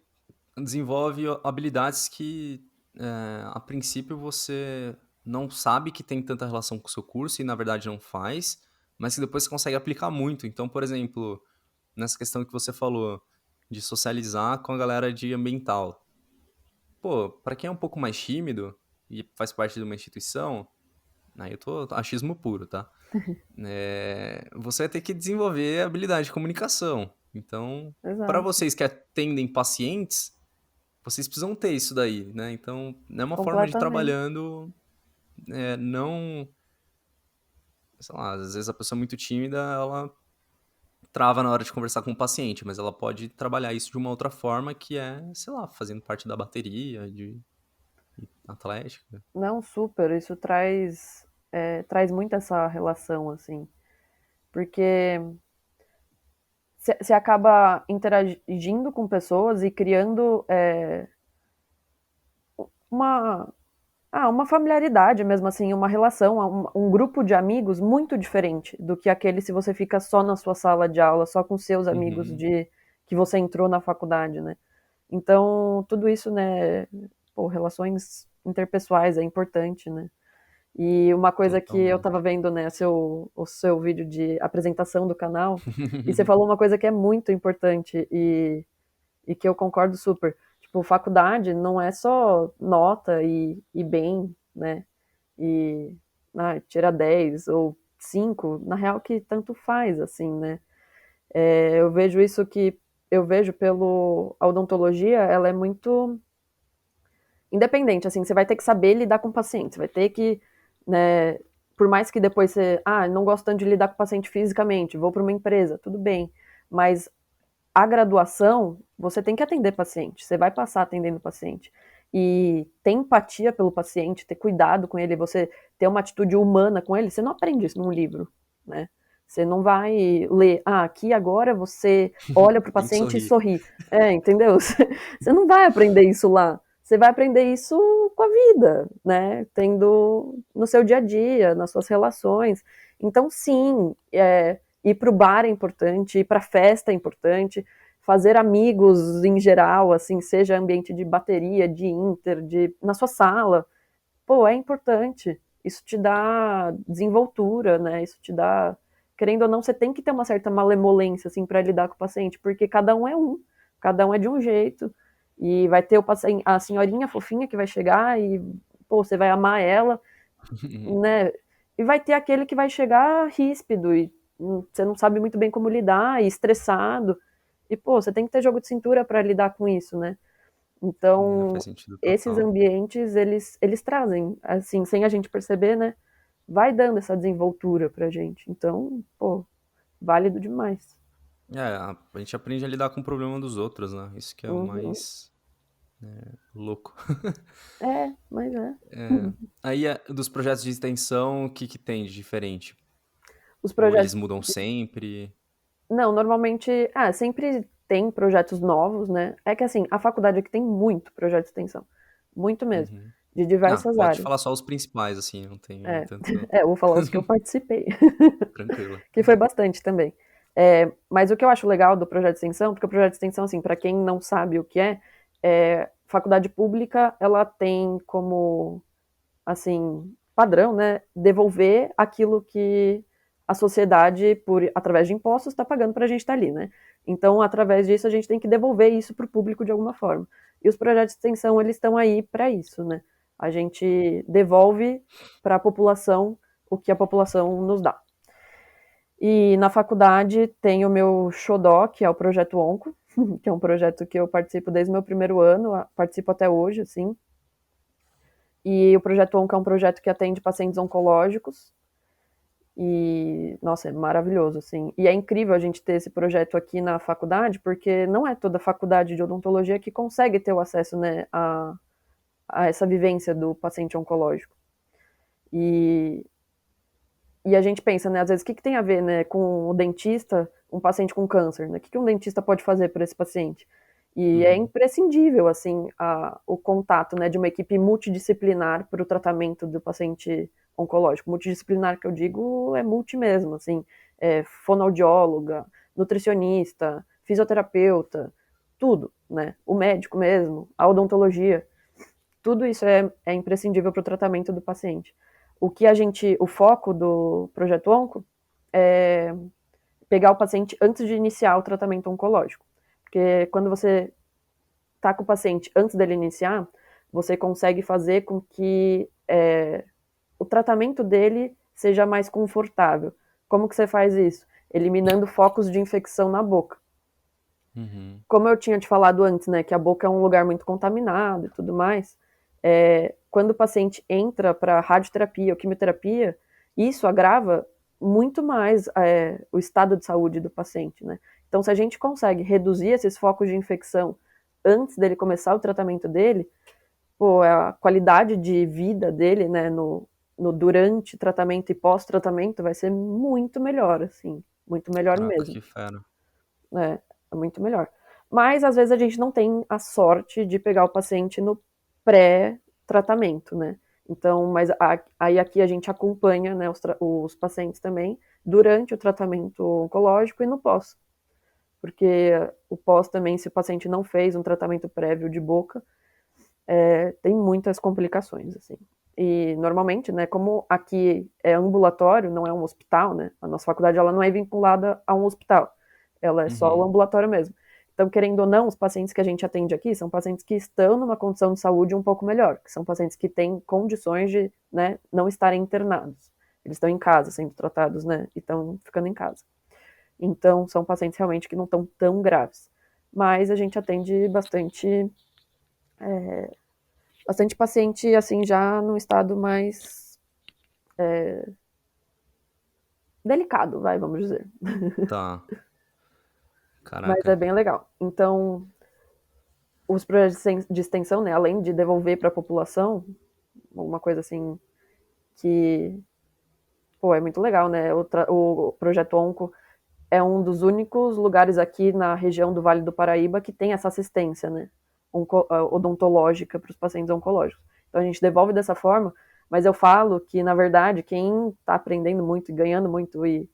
desenvolve habilidades que, a princípio, você não sabe que tem tanta relação com o seu curso e, na verdade, não faz, mas que depois você consegue aplicar muito. Então, por exemplo, nessa questão que você falou de socializar com a galera de ambiental. Pô, para quem é um pouco mais tímido e faz parte de uma instituição, aí eu tô achismo puro, tá? Você vai ter que desenvolver a habilidade de comunicação. Então, para Exato, vocês que atendem pacientes, vocês precisam ter isso daí, né? Então, é uma forma de completamente. trabalhando, não, sei lá, às vezes a pessoa é muito tímida, ela trava na hora de conversar com o paciente, mas ela pode trabalhar isso de uma outra forma que é, sei lá, fazendo parte da bateria, de atlética. Não, super, isso traz muito essa relação, assim, porque você acaba interagindo com pessoas e criando uma, uma familiaridade mesmo, assim, uma relação, um grupo de amigos muito diferente do que aquele se você fica só na sua sala de aula, só com seus amigos Uhum, de que você entrou na faculdade, né? Então, tudo isso, né, pô, relações interpessoais é importante, né? E uma coisa que eu totalmente. tava vendo, né, o seu vídeo de apresentação do canal, e você falou uma coisa que é muito importante e que eu concordo super. Tipo, faculdade não é só nota e bem, né? E tira 10 ou 5 na real que tanto faz, assim, né? Eu vejo isso que eu vejo pelo a odontologia, ela é muito independente, assim, você vai ter que saber lidar com o paciente, você vai ter que, né, por mais que depois você, não gosto tanto de lidar com o paciente fisicamente, vou para uma empresa, tudo bem, mas a graduação, você tem que atender paciente, você vai passar atendendo paciente. E ter empatia pelo paciente, ter cuidado com ele, você ter uma atitude humana com ele, você não aprende isso num livro, né? Você não vai ler, aqui agora você olha para o Tem que paciente e sorrir. sorri. Entendeu? Você não vai aprender isso lá. Você vai aprender isso com a vida, né? Tendo no seu dia a dia, nas suas relações. Então, sim, ir para o bar é importante, ir para festa é importante, fazer amigos em geral, assim, seja ambiente de bateria, de inter, na sua sala, pô, é importante. Isso te dá desenvoltura, né? Isso te dá, querendo ou não, você tem que ter uma certa malemolência assim para lidar com o paciente, porque cada um é de um jeito e vai ter o paciente, a senhorinha fofinha que vai chegar e pô, você vai amar ela, né? E vai ter aquele que vai chegar ríspido e você não sabe muito bem como lidar e estressado. E, pô, você tem que ter jogo de cintura para lidar com isso, né? Faz Então, sentido esses total. ambientes, eles trazem, assim, sem a gente perceber, né? Vai dando essa desenvoltura pra gente. Então, pô, válido demais. A gente aprende a lidar com o problema dos outros, né? Isso que é o Uhum. mais louco. Mas é. Aí, dos projetos de extensão, o que que tem de diferente? Os Ou eles projetos. mudam sempre? Não, normalmente. Sempre tem projetos novos, né? É que assim, a faculdade aqui tem muito projeto de extensão. Muito mesmo. Uhum. De diversas Pode falar áreas. só os principais, assim, não tem É, tanto... eu vou falar os que eu participei. Tranquilo. Que foi bastante também. Mas o que eu acho legal do projeto de extensão, porque o projeto de extensão, assim, para quem não sabe o que faculdade pública, ela tem como, assim, padrão, né, devolver aquilo que a sociedade, através de impostos, está pagando para a gente estar ali, né? Então, através disso, a gente tem que devolver isso para o público de alguma forma. E os projetos de extensão, eles estão aí para isso, né? A gente devolve para a população o que a população nos dá. E na faculdade tem o meu xodó, que é o Projeto Onco, que é um projeto que eu participo desde o meu primeiro ano, participo até hoje, assim. E o Projeto Onco é um projeto que atende pacientes oncológicos. E, nossa, é maravilhoso, assim. E é incrível a gente ter esse projeto aqui na faculdade, porque não é toda faculdade de odontologia que consegue ter o acesso, né, a essa vivência do paciente oncológico. E, e a gente pensa, né, às vezes, o que, que tem a ver, né, com o dentista, um paciente com câncer, né? O que, que um dentista pode fazer por esse paciente? E é Uhum. imprescindível, assim, o contato, né, de uma equipe multidisciplinar para o tratamento do paciente oncológico. Multidisciplinar que eu digo é multi mesmo, assim, fonoaudióloga, nutricionista, fisioterapeuta, tudo, né? O médico mesmo, a odontologia, tudo isso é imprescindível para o tratamento do paciente. O foco do Projeto Onco é pegar o paciente antes de iniciar o tratamento oncológico. Porque quando você está com o paciente antes dele iniciar, você consegue fazer com que o tratamento dele seja mais confortável. Como que você faz isso? Eliminando focos de infecção na boca. Uhum. Como eu tinha te falado antes, né, que a boca é um lugar muito contaminado e tudo mais, quando o paciente entra para radioterapia ou quimioterapia, isso agrava muito mais o estado de saúde do paciente, né? Então, se a gente consegue reduzir esses focos de infecção antes dele começar o tratamento dele, pô, a qualidade de vida dele, né, no durante tratamento e pós-tratamento vai ser muito melhor, assim, muito melhor Caraca, mesmo, que fera. né? É muito melhor. Mas às vezes a gente não tem a sorte de pegar o paciente no pré-tratamento, né? Então, mas aí aqui a gente acompanha, né, os pacientes também durante o tratamento oncológico e no pós. Porque o pós também, se o paciente não fez um tratamento prévio de boca, tem muitas complicações, assim. E normalmente, né, como aqui é ambulatório, não é um hospital, né, a nossa faculdade ela não é vinculada a um hospital, ela é só o Uhum. ambulatório mesmo. Então, querendo ou não, os pacientes que a gente atende aqui são pacientes que estão numa condição de saúde um pouco melhor, que são pacientes que têm condições de, né, não estarem internados. Eles estão em casa sendo tratados, né, e estão ficando em casa. Então, são pacientes realmente que não estão tão graves. Mas a gente atende bastante paciente, assim, já num estado mais delicado, vai, vamos dizer. Tá. Mas é Caraca. bem legal. Então, os projetos de extensão, né, além de devolver para a população, uma coisa assim que, pô, é muito legal, né? O projeto Onco é um dos únicos lugares aqui na região do Vale do Paraíba que tem essa assistência, né, odontológica para os pacientes oncológicos. Então a gente devolve dessa forma, mas eu falo que, na verdade, quem está aprendendo muito e ganhando muito e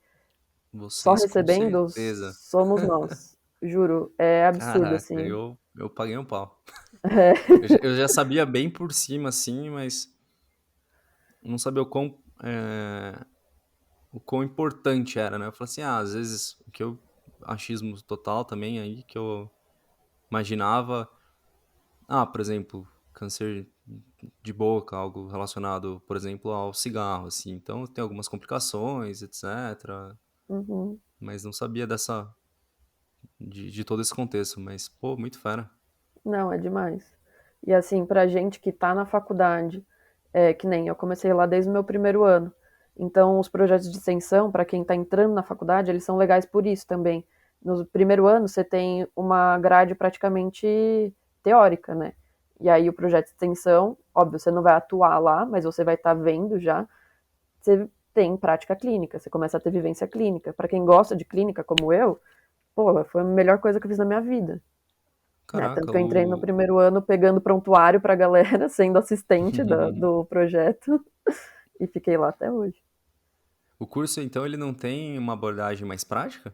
só Vocês com recebendo certeza. somos nós. Juro, é absurdo, Caraca, assim. eu paguei um pau. É, Eu já sabia bem por cima, assim, mas não sabia o quão importante era, né? Eu falei assim, às vezes, o que eu achismo total também aí, que eu imaginava, por exemplo, câncer de boca, algo relacionado, por exemplo, ao cigarro, assim. Então tem algumas complicações, etc. uhum. Mas não sabia de todo esse contexto. Mas, pô, muito fera. Não, é demais. E assim, pra gente que tá na faculdade, que nem eu comecei lá desde o meu primeiro ano. Então, os projetos de extensão, para quem está entrando na faculdade, eles são legais por isso também. No primeiro ano, você tem uma grade praticamente teórica, né? E aí, o projeto de extensão, óbvio, você não vai atuar lá, mas você vai estar vendo já. Você tem prática clínica, você começa a ter vivência clínica. Para quem gosta de clínica, como eu, pô, foi a melhor coisa que eu fiz na minha vida. Né? Tanto Caraca, que eu entrei no primeiro ano pegando prontuário pra galera, sendo assistente do projeto, e fiquei lá até hoje. o curso, então, ele não tem uma abordagem mais prática?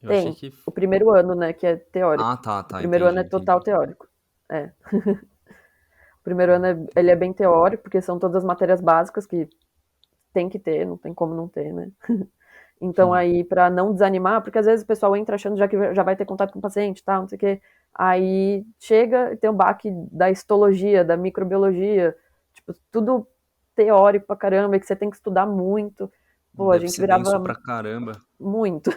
Eu achei Tem que. o primeiro ano, né, que é teórico. Ah, tá, O tá, primeiro ano entendi, é total entendi. teórico. É. O primeiro ano Ah, ele é bem teórico, porque são todas as matérias básicas que tem que ter, não tem como não ter, né? Então aí, para não desanimar, porque às vezes o pessoal entra achando já que já vai ter contato com o paciente, tal, não sei o quê. Aí chega e tem o baque da histologia, da microbiologia, tipo, tudo teórico pra caramba, que você tem que estudar muito. Pô, a deve gente ser denso virava pra caramba. muito.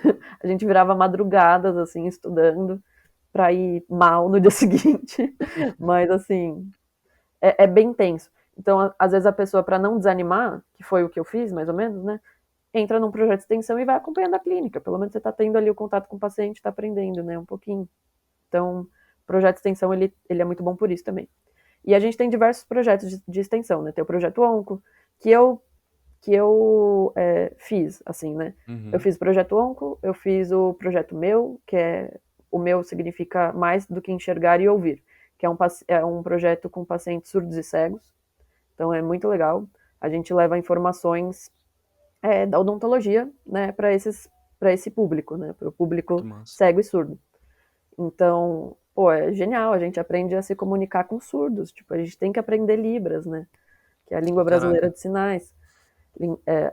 A gente virava madrugadas, assim, estudando pra ir mal no dia seguinte. Mas, assim, é bem tenso. Então, às vezes a pessoa, para não desanimar, que foi o que eu fiz, mais ou menos, né? Entra num projeto de extensão e vai acompanhando a clínica. Pelo menos você está tendo ali o contato com o paciente, está aprendendo, né, um pouquinho. Então, o projeto de extensão, ele é muito bom por isso também. E a gente tem diversos projetos de extensão, né? Tem o projeto Onco, que eu fiz, assim, né? Eu Uhum. fiz o projeto Onco, eu fiz o projeto Meu, que é o meu significa mais do que enxergar e ouvir, que é um projeto com pacientes surdos e cegos. Então é muito legal. A gente leva informações da odontologia, né, para esse público, né, para o Que público massa. cego e surdo. Então, pô, é genial, a gente aprende a se comunicar com surdos, tipo, a gente tem que aprender Libras, né, que é a língua brasileira Caraca. de sinais.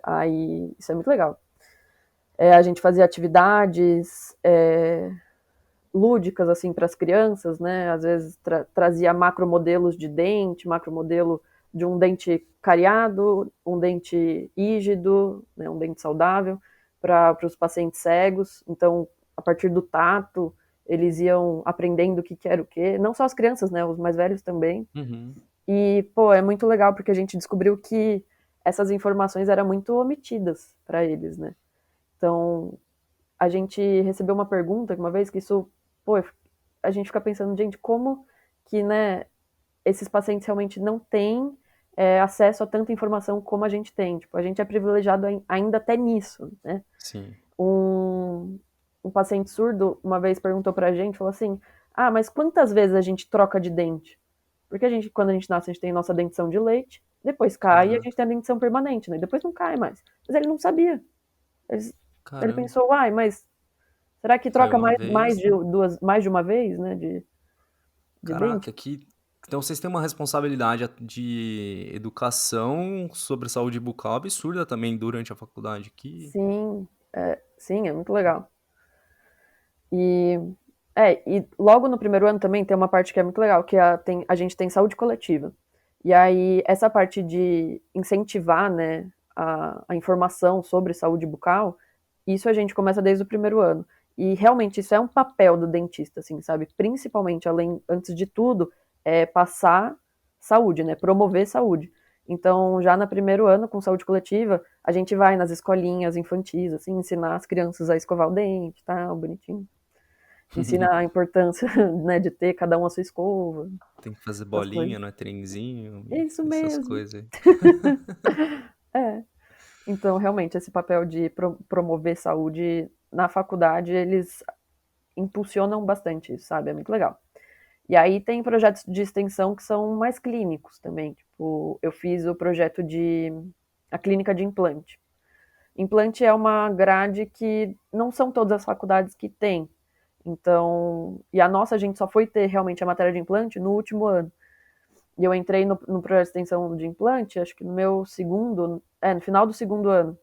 Aí, isso é muito legal. A gente fazia atividades lúdicas, assim, para as crianças, né, às vezes trazia macromodelos de dente, macromodelo de um dente cariado, um dente rígido, né, um dente saudável, para os pacientes cegos. Então, a partir do tato, eles iam aprendendo o que era o quê. Não só as crianças, né, os mais velhos também. Uhum. E, pô, é muito legal porque a gente descobriu que essas informações eram muito omitidas para eles, né? Então, a gente recebeu uma pergunta uma vez que isso, pô, a gente fica pensando, gente, como que, né, esses pacientes realmente não têm acesso a tanta informação como a gente tem. Tipo, a gente é privilegiado ainda até nisso, né? Sim. Um paciente surdo uma vez perguntou pra gente, falou assim, mas quantas vezes a gente troca de dente? Porque quando a gente nasce, a gente tem nossa dentição de leite, depois cai e a Aham. gente tem a dentição permanente, né? Depois não cai mais. Mas ele não sabia. Ele Caramba. pensou, mas será que Caiu troca uma vez. mais de uma vez, né, de dente? Caraca, que. Então vocês têm uma responsabilidade de educação sobre saúde bucal absurda também durante a faculdade. Sim, é muito legal. E, e logo no primeiro ano também tem uma parte que é muito legal, que a gente tem saúde coletiva. E aí, essa parte de incentivar, né, a informação sobre saúde bucal, isso a gente começa desde o primeiro ano. E realmente isso é um papel do dentista, assim, sabe? Principalmente, antes de tudo, é passar saúde, né? Promover saúde. Então, já no primeiro ano, com saúde coletiva, a gente vai nas escolinhas infantis, assim, ensinar as crianças a escovar o dente, tá? Bonitinho. Ensina a importância, né, de ter cada um a sua escova, Tem que fazer essas coisas. bolinha, não é trenzinho, Isso essas mesmo. coisas aí. É. Então, realmente, esse papel de promover saúde na faculdade, eles impulsionam bastante isso, sabe? É muito legal. E aí tem projetos de extensão que são mais clínicos também. Tipo, eu fiz o projeto de a clínica de implante. Implante é uma grade que não são todas as faculdades que têm. Então, e a nossa a gente só foi ter realmente a matéria de implante no último ano. E eu entrei no projeto de extensão de implante, acho que no meu no final do segundo ano.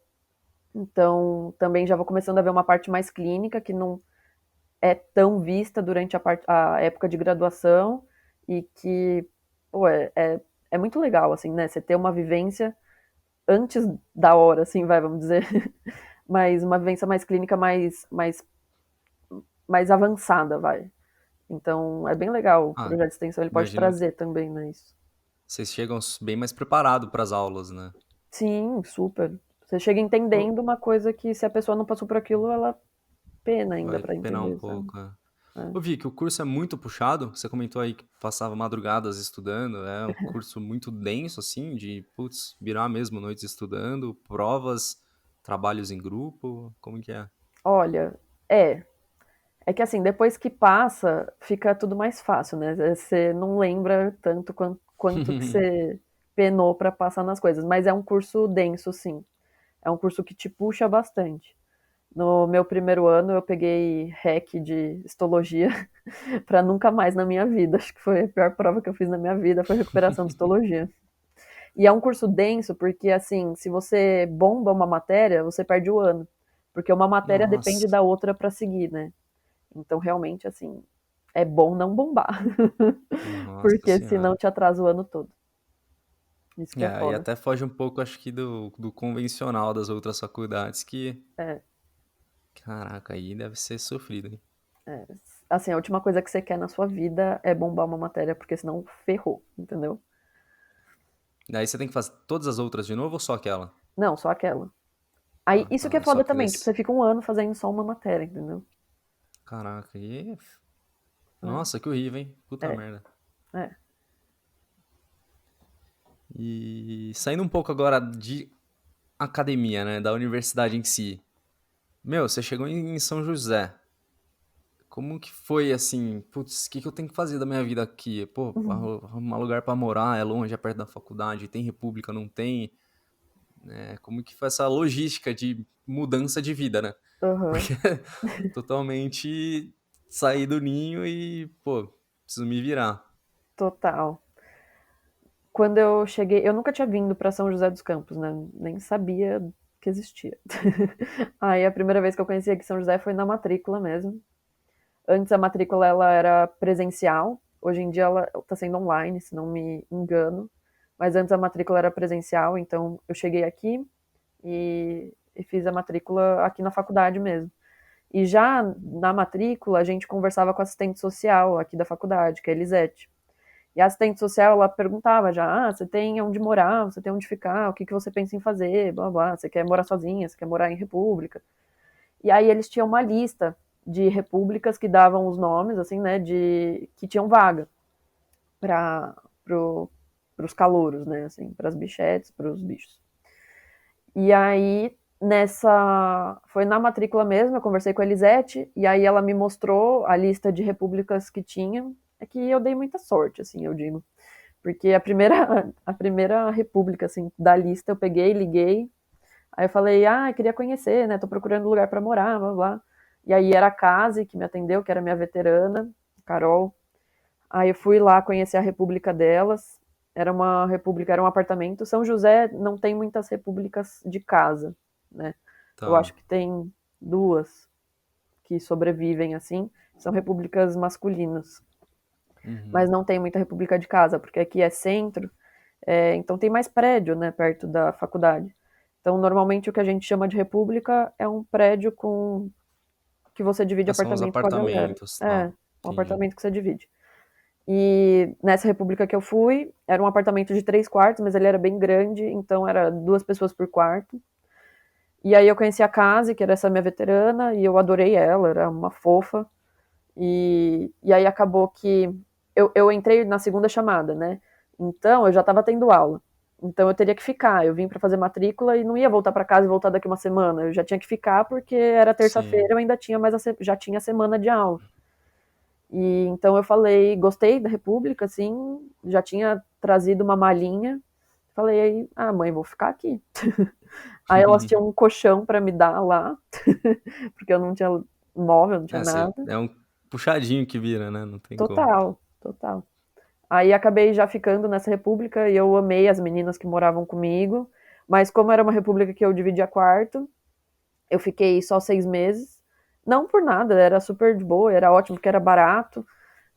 Então, também já vou começando a ver uma parte mais clínica, que não é tão vista durante a época de graduação, e que, pô, é muito legal, assim, né? Você ter uma vivência antes da hora, assim, vamos dizer. Mas uma vivência mais clínica, mais avançada, vai. Então, é bem legal. O Ah, projeto de extensão, ele pode imagino que trazer também, né, isso. vocês chegam bem mais preparados para as aulas, né? Sim, super. Você chega Ô, entendendo uma coisa que, se a pessoa não passou por aquilo, ela pena ainda vai pra penar um entender, sabe? pouco. É. É. Ô, Vic, o curso é muito puxado. Você comentou aí que passava madrugadas estudando. É um curso muito denso, assim, de, putz, virar mesmo noites estudando, provas, trabalhos em grupo. Como que é? Olha, é que assim, depois que passa, fica tudo mais fácil, né? Você não lembra tanto quanto que você penou pra passar nas coisas, mas é um curso denso, sim. É um curso que te puxa bastante. No meu primeiro ano, eu peguei REC de histologia pra nunca mais na minha vida. Acho que foi a pior prova que eu fiz na minha vida, foi recuperação de histologia. E é um curso denso porque, assim, se você bomba uma matéria, você perde o ano. Porque uma matéria depende Nossa, da outra para seguir, né? Então, realmente, assim, é bom não bombar. nossa Porque senão senhora. te atrasa o ano todo. Isso que é É, e foda. até foge um pouco, acho que, do convencional das outras faculdades, que, É, caraca, aí deve ser sofrido, hein? é. Assim, a última coisa que você quer na sua vida é bombar uma matéria, porque senão ferrou, entendeu? Daí você tem que fazer todas as outras de novo ou só aquela? Não, só aquela. Aí, Ah, isso que é tá. Só foda que também. Tipo, você desse. fica um ano fazendo só uma matéria, entendeu? Caraca, aí. É, Nossa, que horrível, hein? Puta é, merda. é. E saindo um pouco agora de academia, né? Da universidade em si. Meu, você chegou em São José. Como que foi assim? Putz, o que eu tenho que fazer da minha vida aqui? Pô, Uhum. arrumar lugar pra morar, é longe, é perto da faculdade, tem república, não tem? É, como que foi essa logística de mudança de vida, né? Aham. Porque totalmente saí do ninho e, pô, preciso me virar. Total. Quando eu cheguei, eu nunca tinha vindo para São José dos Campos, né? Nem sabia que existia. Aí a primeira vez que eu conheci aqui São José foi na matrícula mesmo. Antes a matrícula ela era presencial, hoje em dia ela está sendo online, se não me engano. mas antes a matrícula era presencial, então eu cheguei aqui e fiz a matrícula aqui na faculdade mesmo. E já na matrícula, a gente conversava com a assistente social aqui da faculdade, que é a Elisete. E a assistente social, ela perguntava já, você tem onde morar, você tem onde ficar, o que, que você pensa em fazer, blá, blá, você quer morar sozinha, você quer morar em república. E aí eles tinham uma lista de repúblicas que davam os nomes, assim, né, de que tinham vaga para os calouros, né, assim, para as bichetes, para os bichos. E aí foi na matrícula mesmo, eu conversei com a Elisete, e aí ela me mostrou a lista de repúblicas que tinha. É que eu dei muita sorte, assim, eu digo. Porque a primeira república, assim, da lista eu peguei, liguei, aí eu falei, queria conhecer, né, tô procurando lugar para morar, blá, blá. E aí era a Case que me atendeu, que era minha veterana, Carol. Aí eu fui lá conhecer a república delas. Era uma república, era um apartamento. São José não tem muitas repúblicas de casa, né? Eu Tá. acho que tem duas que sobrevivem assim. São repúblicas masculinas. Uhum. Mas não tem muita república de casa, porque aqui é centro, então tem mais prédio, né, perto da faculdade. Então, normalmente o que a gente chama de república é um prédio com que você divide Ah, são os apartamento com a galera. apartamentos, tá. É, um Entendi. apartamento que você divide. E nessa república que eu fui, era um apartamento de 3 quartos, mas ele era bem grande, então era 2 pessoas por quarto. E aí eu conheci a Case, que era essa minha veterana, e eu adorei ela, era uma fofa. E aí acabou que eu entrei na segunda chamada, né? Então eu já estava tendo aula. Então eu teria que ficar. Eu vim para fazer matrícula e não ia voltar para casa e voltar daqui uma semana. Eu já tinha que ficar porque era Sim. terça-feira, eu ainda tinha já tinha semana de aula. E então eu falei, gostei da República, assim, já tinha trazido uma malinha. Falei, mãe, vou ficar aqui. Aí elas tinham um colchão para me dar lá, porque eu não tinha móvel, não tinha nada. É um puxadinho que vira, né? Não tem como. Total, total. Aí acabei já ficando nessa república e eu amei as meninas que moravam comigo, mas como era uma república que eu dividia quarto, eu fiquei só 6 meses. Não por nada, era super de boa, era ótimo porque era barato,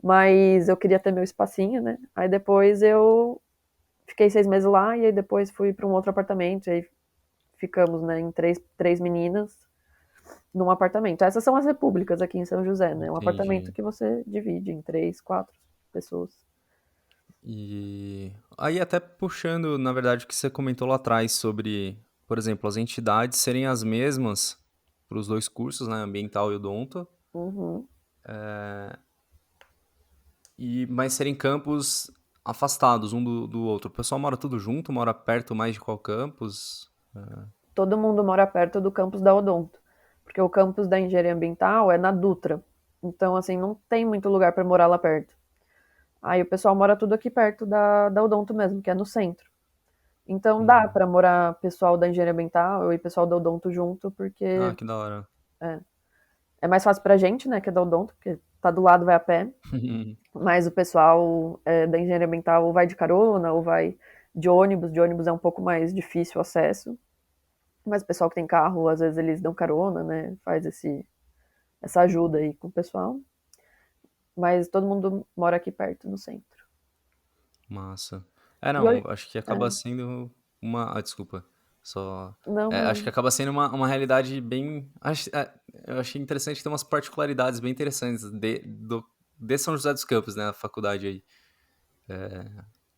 mas eu queria ter meu espacinho, né? Aí depois eu fiquei 6 meses lá e aí depois fui para um outro apartamento, e aí ficamos, né, em três meninas num apartamento. Essas são as repúblicas aqui em São José, né? Um apartamento Entendi. que você divide em 3, 4 pessoas. E aí até puxando, na verdade, o que você comentou lá atrás sobre, por exemplo, as entidades serem as mesmas para os dois cursos, né? Ambiental e odonto, Uhum. mas serem campos afastados um do outro. O pessoal mora tudo junto, mora perto mais de qual campus? Todo mundo mora perto do campus da Odonto, porque o campus da Engenharia Ambiental é na Dutra. Então, assim, não tem muito lugar para morar lá perto. Aí o pessoal mora tudo aqui perto da Odonto mesmo, que é no centro. Então dá Uhum. para morar pessoal da Engenharia Ambiental e pessoal da Odonto junto, Ah, porque que da hora. é mais fácil pra gente, né, que é da Odonto, porque tá do lado, vai a pé. Mas o pessoal da Engenharia Ambiental ou vai de carona ou vai de ônibus. De ônibus é um pouco mais difícil o acesso. Mas o pessoal que tem carro, às vezes eles dão carona, né? Faz essa ajuda aí com o pessoal. Mas todo mundo mora aqui perto, no centro. Massa. É, E não, hoje. acho que É, acaba sendo uma. Ah, desculpa. Só. não, Acho que imagina. acaba sendo uma realidade bem. Eu achei interessante ter umas particularidades bem interessantes de São José dos Campos, né? A faculdade aí.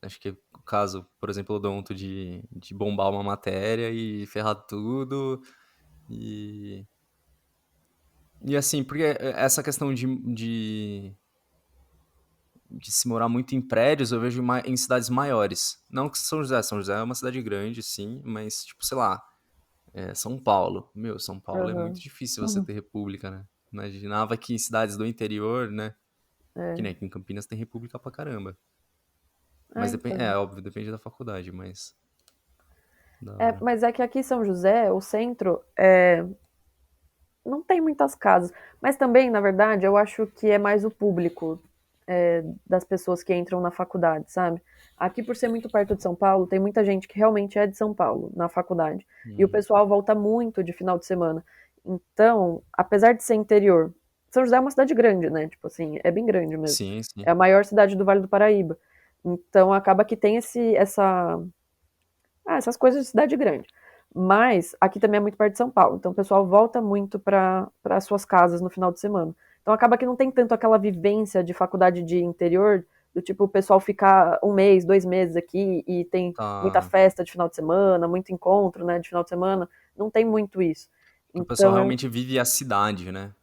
Acho que o caso, por exemplo, o Odonto de bombar uma matéria e ferrar tudo. E. E assim, porque essa questão de se morar muito em prédios, eu vejo em cidades maiores. Não que São José é uma cidade grande, sim, mas, tipo, sei lá, São Paulo. Meu, São Paulo é muito Uhum. difícil você ter república, né? Imaginava que em cidades do interior, né? Que É, nem aqui em Campinas tem república pra caramba. Mas depende, então. óbvio, depende da faculdade, mas da hora. Mas é que aqui em São José, o centro, não tem muitas casas. Mas também, na verdade, eu acho que é mais o público das pessoas que entram na faculdade, sabe? Aqui, por ser muito perto de São Paulo, tem muita gente que realmente é de São Paulo na faculdade. E o Uhum. pessoal volta muito de final de semana. Então, apesar de ser interior, São José é uma cidade grande, né? Tipo assim, é bem grande mesmo. Sim, É sim. a maior cidade do Vale do Paraíba. Então acaba que tem essas coisas de cidade grande. Mas aqui também é muito perto de São Paulo, então o pessoal volta muito para as suas casas no final de semana. Então acaba que não tem tanto aquela vivência de faculdade de interior, do tipo o pessoal ficar um mês, 2 meses aqui e tem muita Tá. festa de final de semana, muito encontro, né, de final de semana. Não tem muito isso. Que o pessoal Então realmente vive a cidade, né?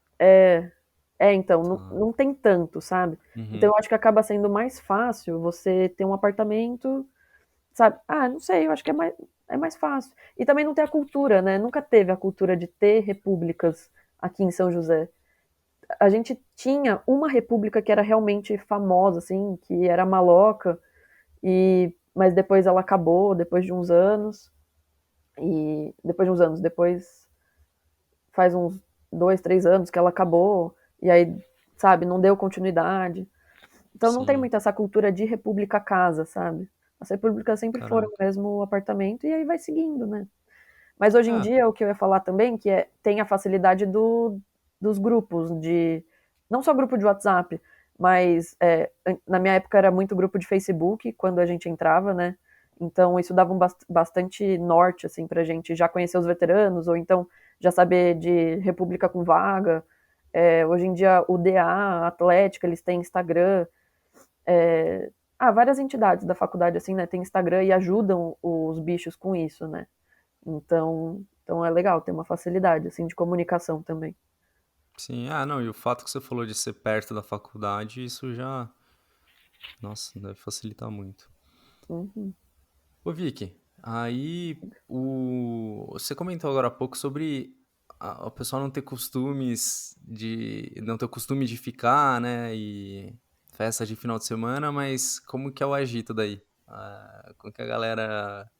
então, não, Tá. não tem tanto, sabe? Então Uhum. eu acho que acaba sendo mais fácil você ter um apartamento, sabe? Ah, não sei, eu acho que é mais fácil. E também não tem a cultura, né? Nunca teve a cultura de ter repúblicas aqui em São José. A gente tinha uma república que era realmente famosa, assim, que era a Maloca, mas depois ela acabou, depois de uns anos. E depois de uns anos, depois faz uns 2, 3 anos que ela acabou, e aí, sabe, não deu continuidade. Então não tem Sim. muito essa cultura de república casa, sabe? As repúblicas sempre foram Caraca. mesmo apartamento e aí vai seguindo, né? Mas hoje em Ah, dia, o que eu ia falar também, que tem a facilidade dos grupos, não só grupo de WhatsApp, mas na minha época era muito grupo de Facebook, quando a gente entrava, né? Então isso dava bastante norte, assim, pra gente já conhecer os veteranos, ou então já saber de República com Vaga. Hoje em dia, o DA, a Atlética, eles têm Instagram. Várias entidades da faculdade, assim, né, tem Instagram e ajudam os bichos com isso, né? Então é legal ter uma facilidade, assim, de comunicação também. sim. Ah, não, e o fato que você falou de ser perto da faculdade, isso já, nossa, deve facilitar muito. Uhum. Ô, Vicky, aí você comentou agora há pouco sobre o pessoal não ter costumes não ter o costume de ficar, né, e festa de final de semana, mas como que é o agito daí? Como que a galera,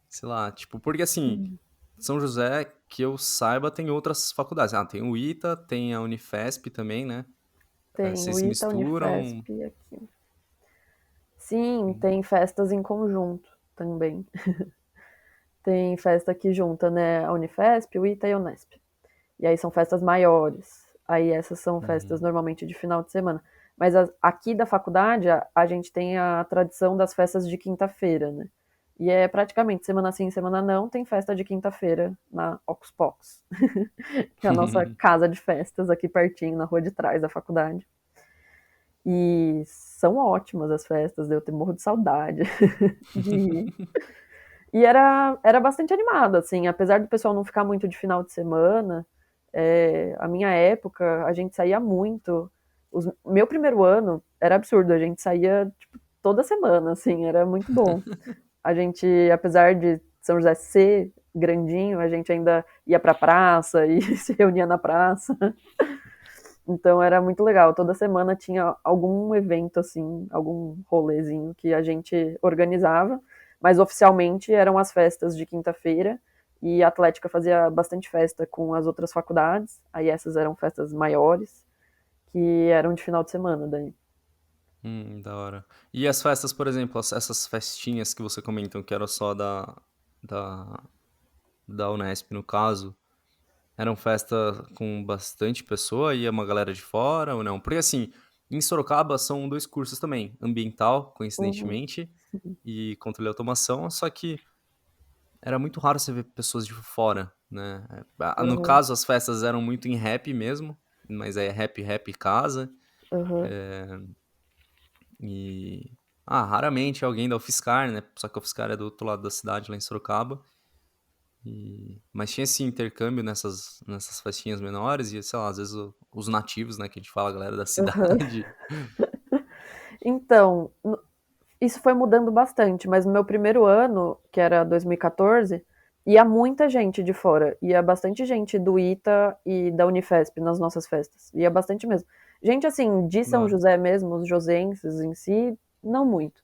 sei lá, tipo, porque assim, Uhum. São José, que eu saiba, tem outras faculdades. Ah, tem o ITA, tem a Unifesp também, né? Tem o Vocês se ITA, misturam? Unifesp aqui. Sim, Hum. tem festas em conjunto também. Tem festa que junta, né, a Unifesp, o ITA e a Unesp. E aí são festas maiores. Aí essas são festas Uhum. normalmente de final de semana. Mas aqui da faculdade, a gente tem a tradição das festas de quinta-feira, né? E é praticamente semana sim, semana não, tem festa de quinta-feira na Ocus Pocus, que é a nossa casa de festas aqui pertinho, na rua de trás da faculdade. E são ótimas as festas, eu tenho morro de saudade de ir. E era bastante animado, assim, apesar do pessoal não ficar muito de final de semana, a minha época, a gente saía muito. Meu primeiro ano era absurdo, a gente saía tipo, toda semana, assim, era muito bom. A gente, apesar de São José ser grandinho, a gente ainda ia pra praça e se reunia na praça. Então era muito legal. Toda semana tinha algum evento, assim, algum rolezinho que a gente organizava, mas oficialmente eram as festas de quinta-feira e a Atlética fazia bastante festa com as outras faculdades. Aí essas eram festas maiores, que eram de final de semana daí. Da hora. E as festas, por exemplo, essas festinhas que você comentou que eram só da, da Unesp, no caso, eram festa com bastante pessoa, ia uma galera de fora ou não? Porque assim, em Sorocaba são dois cursos também, ambiental, Uhum, coincidentemente, e controle de automação, só que era muito raro você ver pessoas de fora, né? No uhum, caso, as festas eram muito em rap mesmo, mas é rap, rap casa. uhum. E. Ah, raramente alguém da UFSCar, né? Só que a UFSCar é do outro lado da cidade, lá em Sorocaba. Mas tinha esse intercâmbio nessas festinhas menores e, sei lá, às vezes os nativos, né? Que a gente fala, a galera da Uhum. cidade. Então, isso foi mudando bastante, mas no meu primeiro ano, que era 2014, ia muita gente de fora. Ia bastante gente do ITA e da Unifesp nas nossas festas. Ia bastante mesmo. Gente, assim, de Da São hora. José mesmo, os josenses em si, não muito.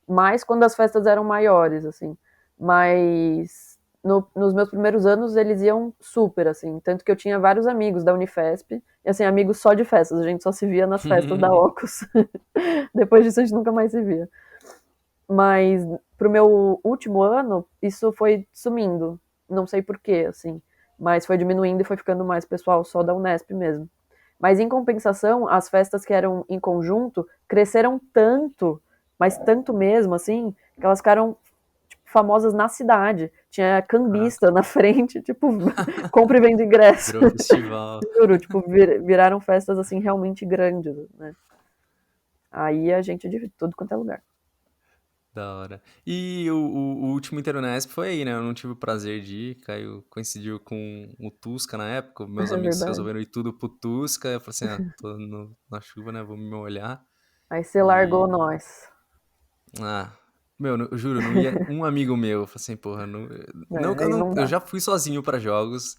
Mais quando as festas eram maiores, assim. Mas nos meus primeiros anos eles iam super, assim. Tanto que eu tinha vários amigos da Unifesp. E, assim, amigos só de festas. A gente só se via nas festas da Ocus. Depois disso a gente nunca mais se via. Mas pro meu último ano, isso foi sumindo. Não sei porquê, assim. Mas foi diminuindo e foi ficando mais pessoal só da Unesp mesmo. Mas em compensação, as festas que eram em conjunto cresceram tanto mas tanto mesmo, assim, que elas ficaram tipo, famosas na cidade. Tinha cambista na frente, tipo, compra e vende ingresso. Virou festival. Juro, tipo, viraram festas, assim, realmente grandes, né? Aí a gente de tudo quanto é lugar. Da hora. E o último Interunesp foi aí, né? Eu não tive o prazer de ir, Caio coincidiu com o Tusca na época, meus É amigos verdade. resolveram ir tudo pro Tusca, eu falei assim, tô na chuva, né? Vou me molhar. Aí você largou E, nós. ah, meu, eu juro, não ia um amigo meu, eu falei assim, porra, não, não que Aí não eu dá. já fui sozinho pra jogos,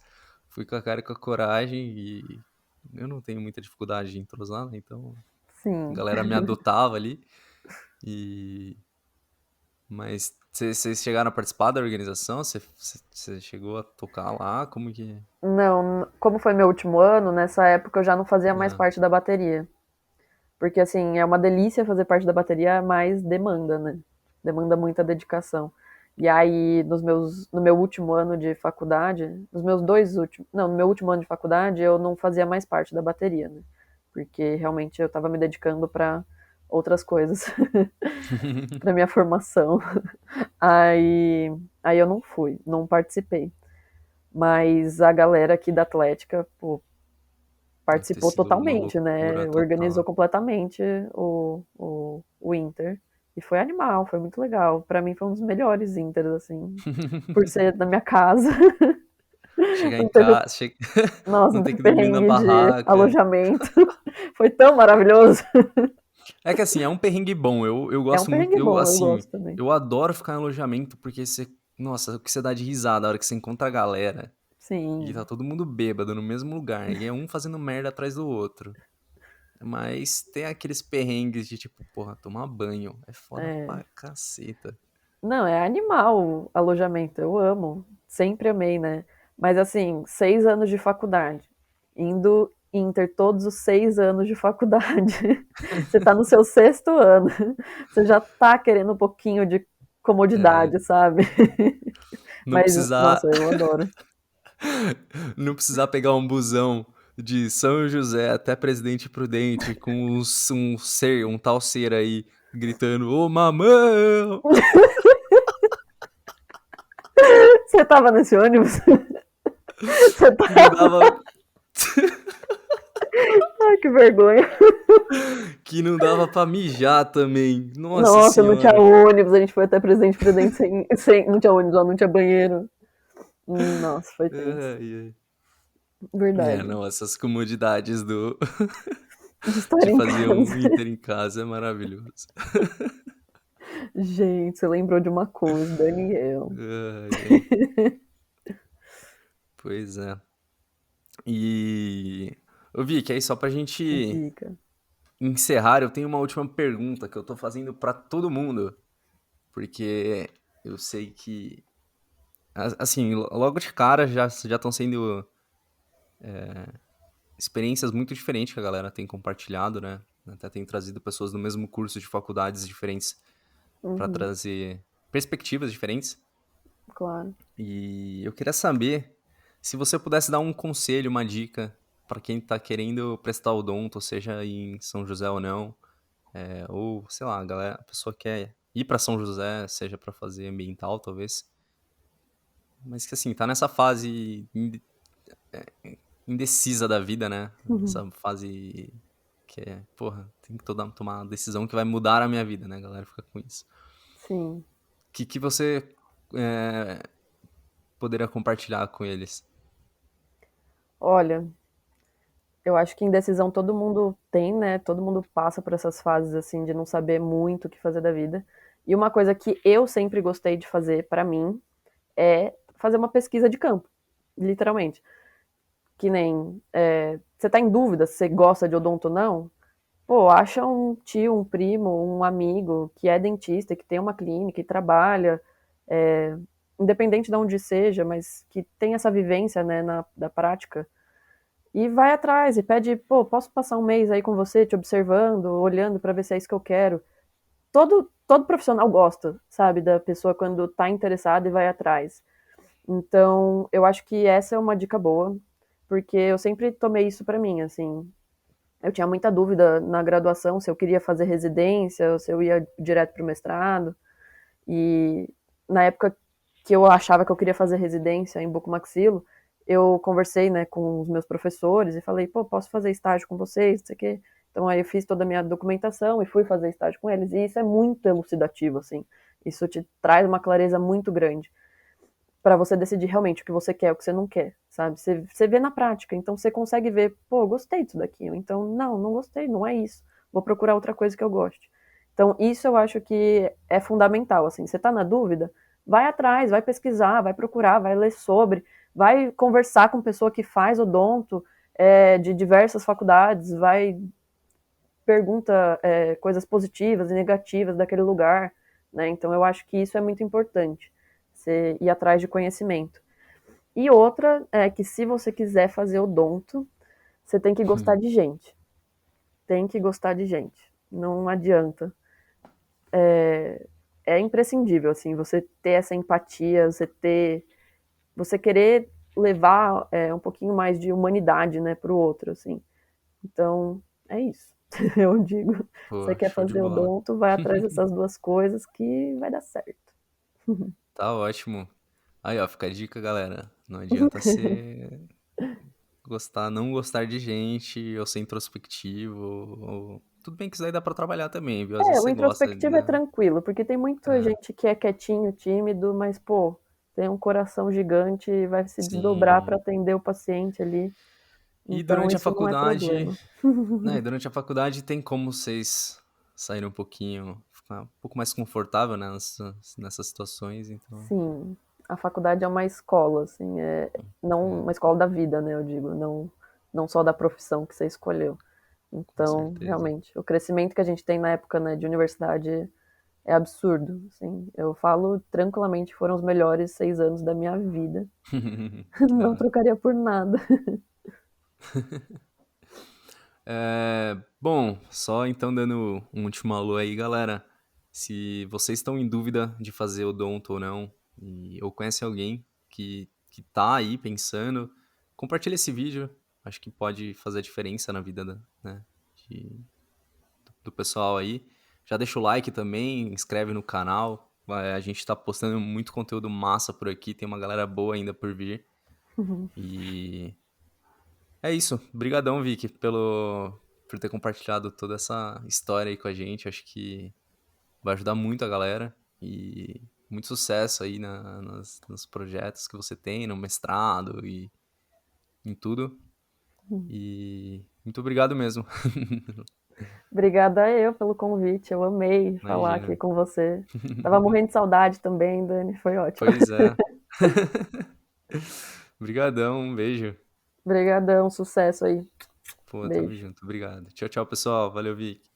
fui com a cara e com a coragem e eu não tenho muita dificuldade de entrosar, né? Então a Sim. galera me adotava ali e mas vocês chegaram a participar da organização? Você chegou a tocar lá? Como que. Não, como foi meu último ano, nessa época eu já não fazia mais Ah, parte da bateria. Porque, assim, é uma delícia fazer parte da bateria, mas demanda, né? Demanda muita dedicação. E aí, no meu último ano de faculdade, nos meus dois últimos. Não, no meu último ano de faculdade, eu não fazia mais parte da bateria, né? Porque realmente eu estava me dedicando para outras coisas, para minha formação. Aí, aí eu não fui, não participei. Mas a galera aqui da Atlética, pô, deve ter participou sido uma totalmente, loucura né? Organizou total. completamente o Inter. E foi animal, foi muito legal. Pra mim foi um dos melhores Inters, assim, por ser na minha casa. Chegar em Não teve, casa, nossa, não não ter teve que dormir na perrengue de barraca. alojamento. Foi tão maravilhoso. É que assim, é um perrengue bom. Eu É um gosto muito. perrengue Eu, bom, eu assim, gosto também. eu adoro ficar em alojamento porque você. Nossa, o que você dá de risada a hora que você encontra a galera e tá Sim, todo mundo bêbado no mesmo lugar e é um fazendo merda atrás do outro. Mas tem aqueles perrengues de tipo, porra, tomar banho. É foda é. pra caceta. Não, é animal o alojamento, eu amo. Sempre amei, né? Mas assim, 6 anos de faculdade. Indo Inter todos os 6 anos de faculdade. Você tá no seu sexto ano. Você já tá querendo um pouquinho de É, comodidade, sabe? não Mas, precisar, nossa, eu adoro. não precisar pegar um busão de São José até Presidente Prudente com um tal ser aí gritando, ô mamão! Você tava nesse ônibus? Você Que não tava. dava, Ai, que vergonha. que não dava pra mijar também. Nossa Nossa, não tinha senhora. ônibus, a gente foi até Presidente Prudente sem não tinha ônibus, não tinha banheiro. Nossa, foi tenso. Ai, ai. É, Verdade. não, essas comodidades De estar de em fazer um casa. Inter em casa é maravilhoso. Gente, você lembrou de uma coisa, Daniel. Ai, ai. Pois é. E. Ô, Vicky, aí só pra gente Dica. encerrar, eu tenho uma última pergunta que eu tô fazendo pra todo mundo. Porque eu sei que. Assim, logo de cara já estão sendo experiências muito diferentes que a galera tem compartilhado, né? Até tem trazido pessoas do mesmo curso de faculdades diferentes pra Uhum, trazer perspectivas diferentes. claro. E eu queria saber se você pudesse dar um conselho, uma dica pra quem tá querendo prestar odonto, seja em São José ou não, ou sei lá, a pessoa quer ir pra São José, seja pra fazer ambiental talvez, mas que assim, tá nessa fase indecisa da vida, né? Uhum, Essa fase que é, porra, tem que tomar uma decisão que vai mudar a minha vida, né? A galera fica com isso. sim. Que você é, poderia compartilhar com eles? Olha, eu acho que indecisão todo mundo tem, né? Todo mundo passa por essas fases assim de não saber muito o que fazer da vida. E uma coisa que eu sempre gostei de fazer pra mim é fazer uma pesquisa de campo, literalmente. Que nem você tá em dúvida se você gosta de odonto ou não? Pô, acha um tio, um primo, um amigo que é dentista, que tem uma clínica e trabalha, é, independente de onde seja, mas que tem essa vivência, né, da prática, e vai atrás e pede, pô, posso passar um mês aí com você, te observando, olhando para ver se é isso que eu quero. Todo profissional gosta, sabe, da pessoa quando tá interessada e vai atrás. Então, eu acho que essa é uma dica boa, porque eu sempre tomei isso para mim, assim, Eu tinha muita dúvida na graduação se eu queria fazer residência ou se eu ia direto para o mestrado. E na época que eu achava que eu queria fazer residência em bucomaxilo, eu conversei, né, com os meus professores e falei, pô, posso fazer estágio com vocês, não sei o quê. Então aí eu fiz toda a minha documentação e fui fazer estágio com eles. E isso é muito elucidativo, assim. Isso te traz uma clareza muito grande para você decidir realmente o que você quer, o que você não quer, sabe? Você vê na prática, então você consegue ver, pô, gostei disso daqui, então não gostei, não é isso. Vou procurar outra coisa que eu goste. Então isso eu acho que é fundamental, assim. Você tá na dúvida, vai atrás, vai pesquisar, vai procurar, vai ler sobre, vai conversar com pessoa que faz odonto de diversas faculdades, vai pergunta coisas positivas e negativas daquele lugar, né? Então eu acho que isso é muito importante, você ir atrás de conhecimento. E outra é que se você quiser fazer odonto, você tem que gostar de gente. Tem que gostar de gente. Não adianta. É imprescindível, assim, você ter essa empatia, você querer levar um pouquinho mais de humanidade, né, pro outro, assim. Então, é isso. Eu digo, você Pô, quer show de fazer bola. odonto, vai atrás dessas duas coisas que vai dar certo. Tá ótimo. Aí, ó, fica a dica, galera. Não adianta ser não gostar de gente, ou ser introspectivo, tudo bem que isso aí dá pra trabalhar também, viu? Às vezes O você gosta introspectivo é de... tranquilo, porque tem muita É, gente que é quietinho, tímido, mas, pô, tem um coração gigante e vai se desdobrar para sim. atender o paciente ali. E Então, durante a isso não é faculdade, problema. né? Durante a faculdade tem como vocês saírem um pouquinho, ficar um pouco mais confortável, né, nessas situações, então, Sim, a faculdade é uma escola, assim, não é, uma escola da vida, né, eu digo, não só da profissão que você escolheu. com Então, certeza. realmente, o crescimento que a gente tem na época, né, de universidade é absurdo, assim. Eu falo tranquilamente, foram os melhores 6 anos da minha vida. Que da Não hora. trocaria por nada. Bom, só então dando um último alô aí, galera. Se vocês estão em dúvida de fazer odonto ou não, ou conhecem alguém que tá aí pensando, compartilha esse vídeo. Acho que pode fazer a diferença na vida né, de- do pessoal aí. Já deixa o like também, inscreve no canal. A gente tá postando muito conteúdo massa por aqui, tem uma galera boa ainda por vir. E é isso. Obrigadão, Vicky, por ter compartilhado toda essa história aí com a gente. Acho que vai ajudar muito a galera. E muito sucesso aí nos projetos que você tem, no mestrado e em tudo. E muito obrigado mesmo. Obrigada eu pelo convite, eu amei falar aqui Imagina. com você. Tava morrendo de saudade também, Dani, foi ótimo. Pois é. Obrigadão, um beijo. Obrigadão, sucesso aí. Pô, tamo Beijo. junto. Obrigado. Tchau, tchau, pessoal. Valeu, Vicky.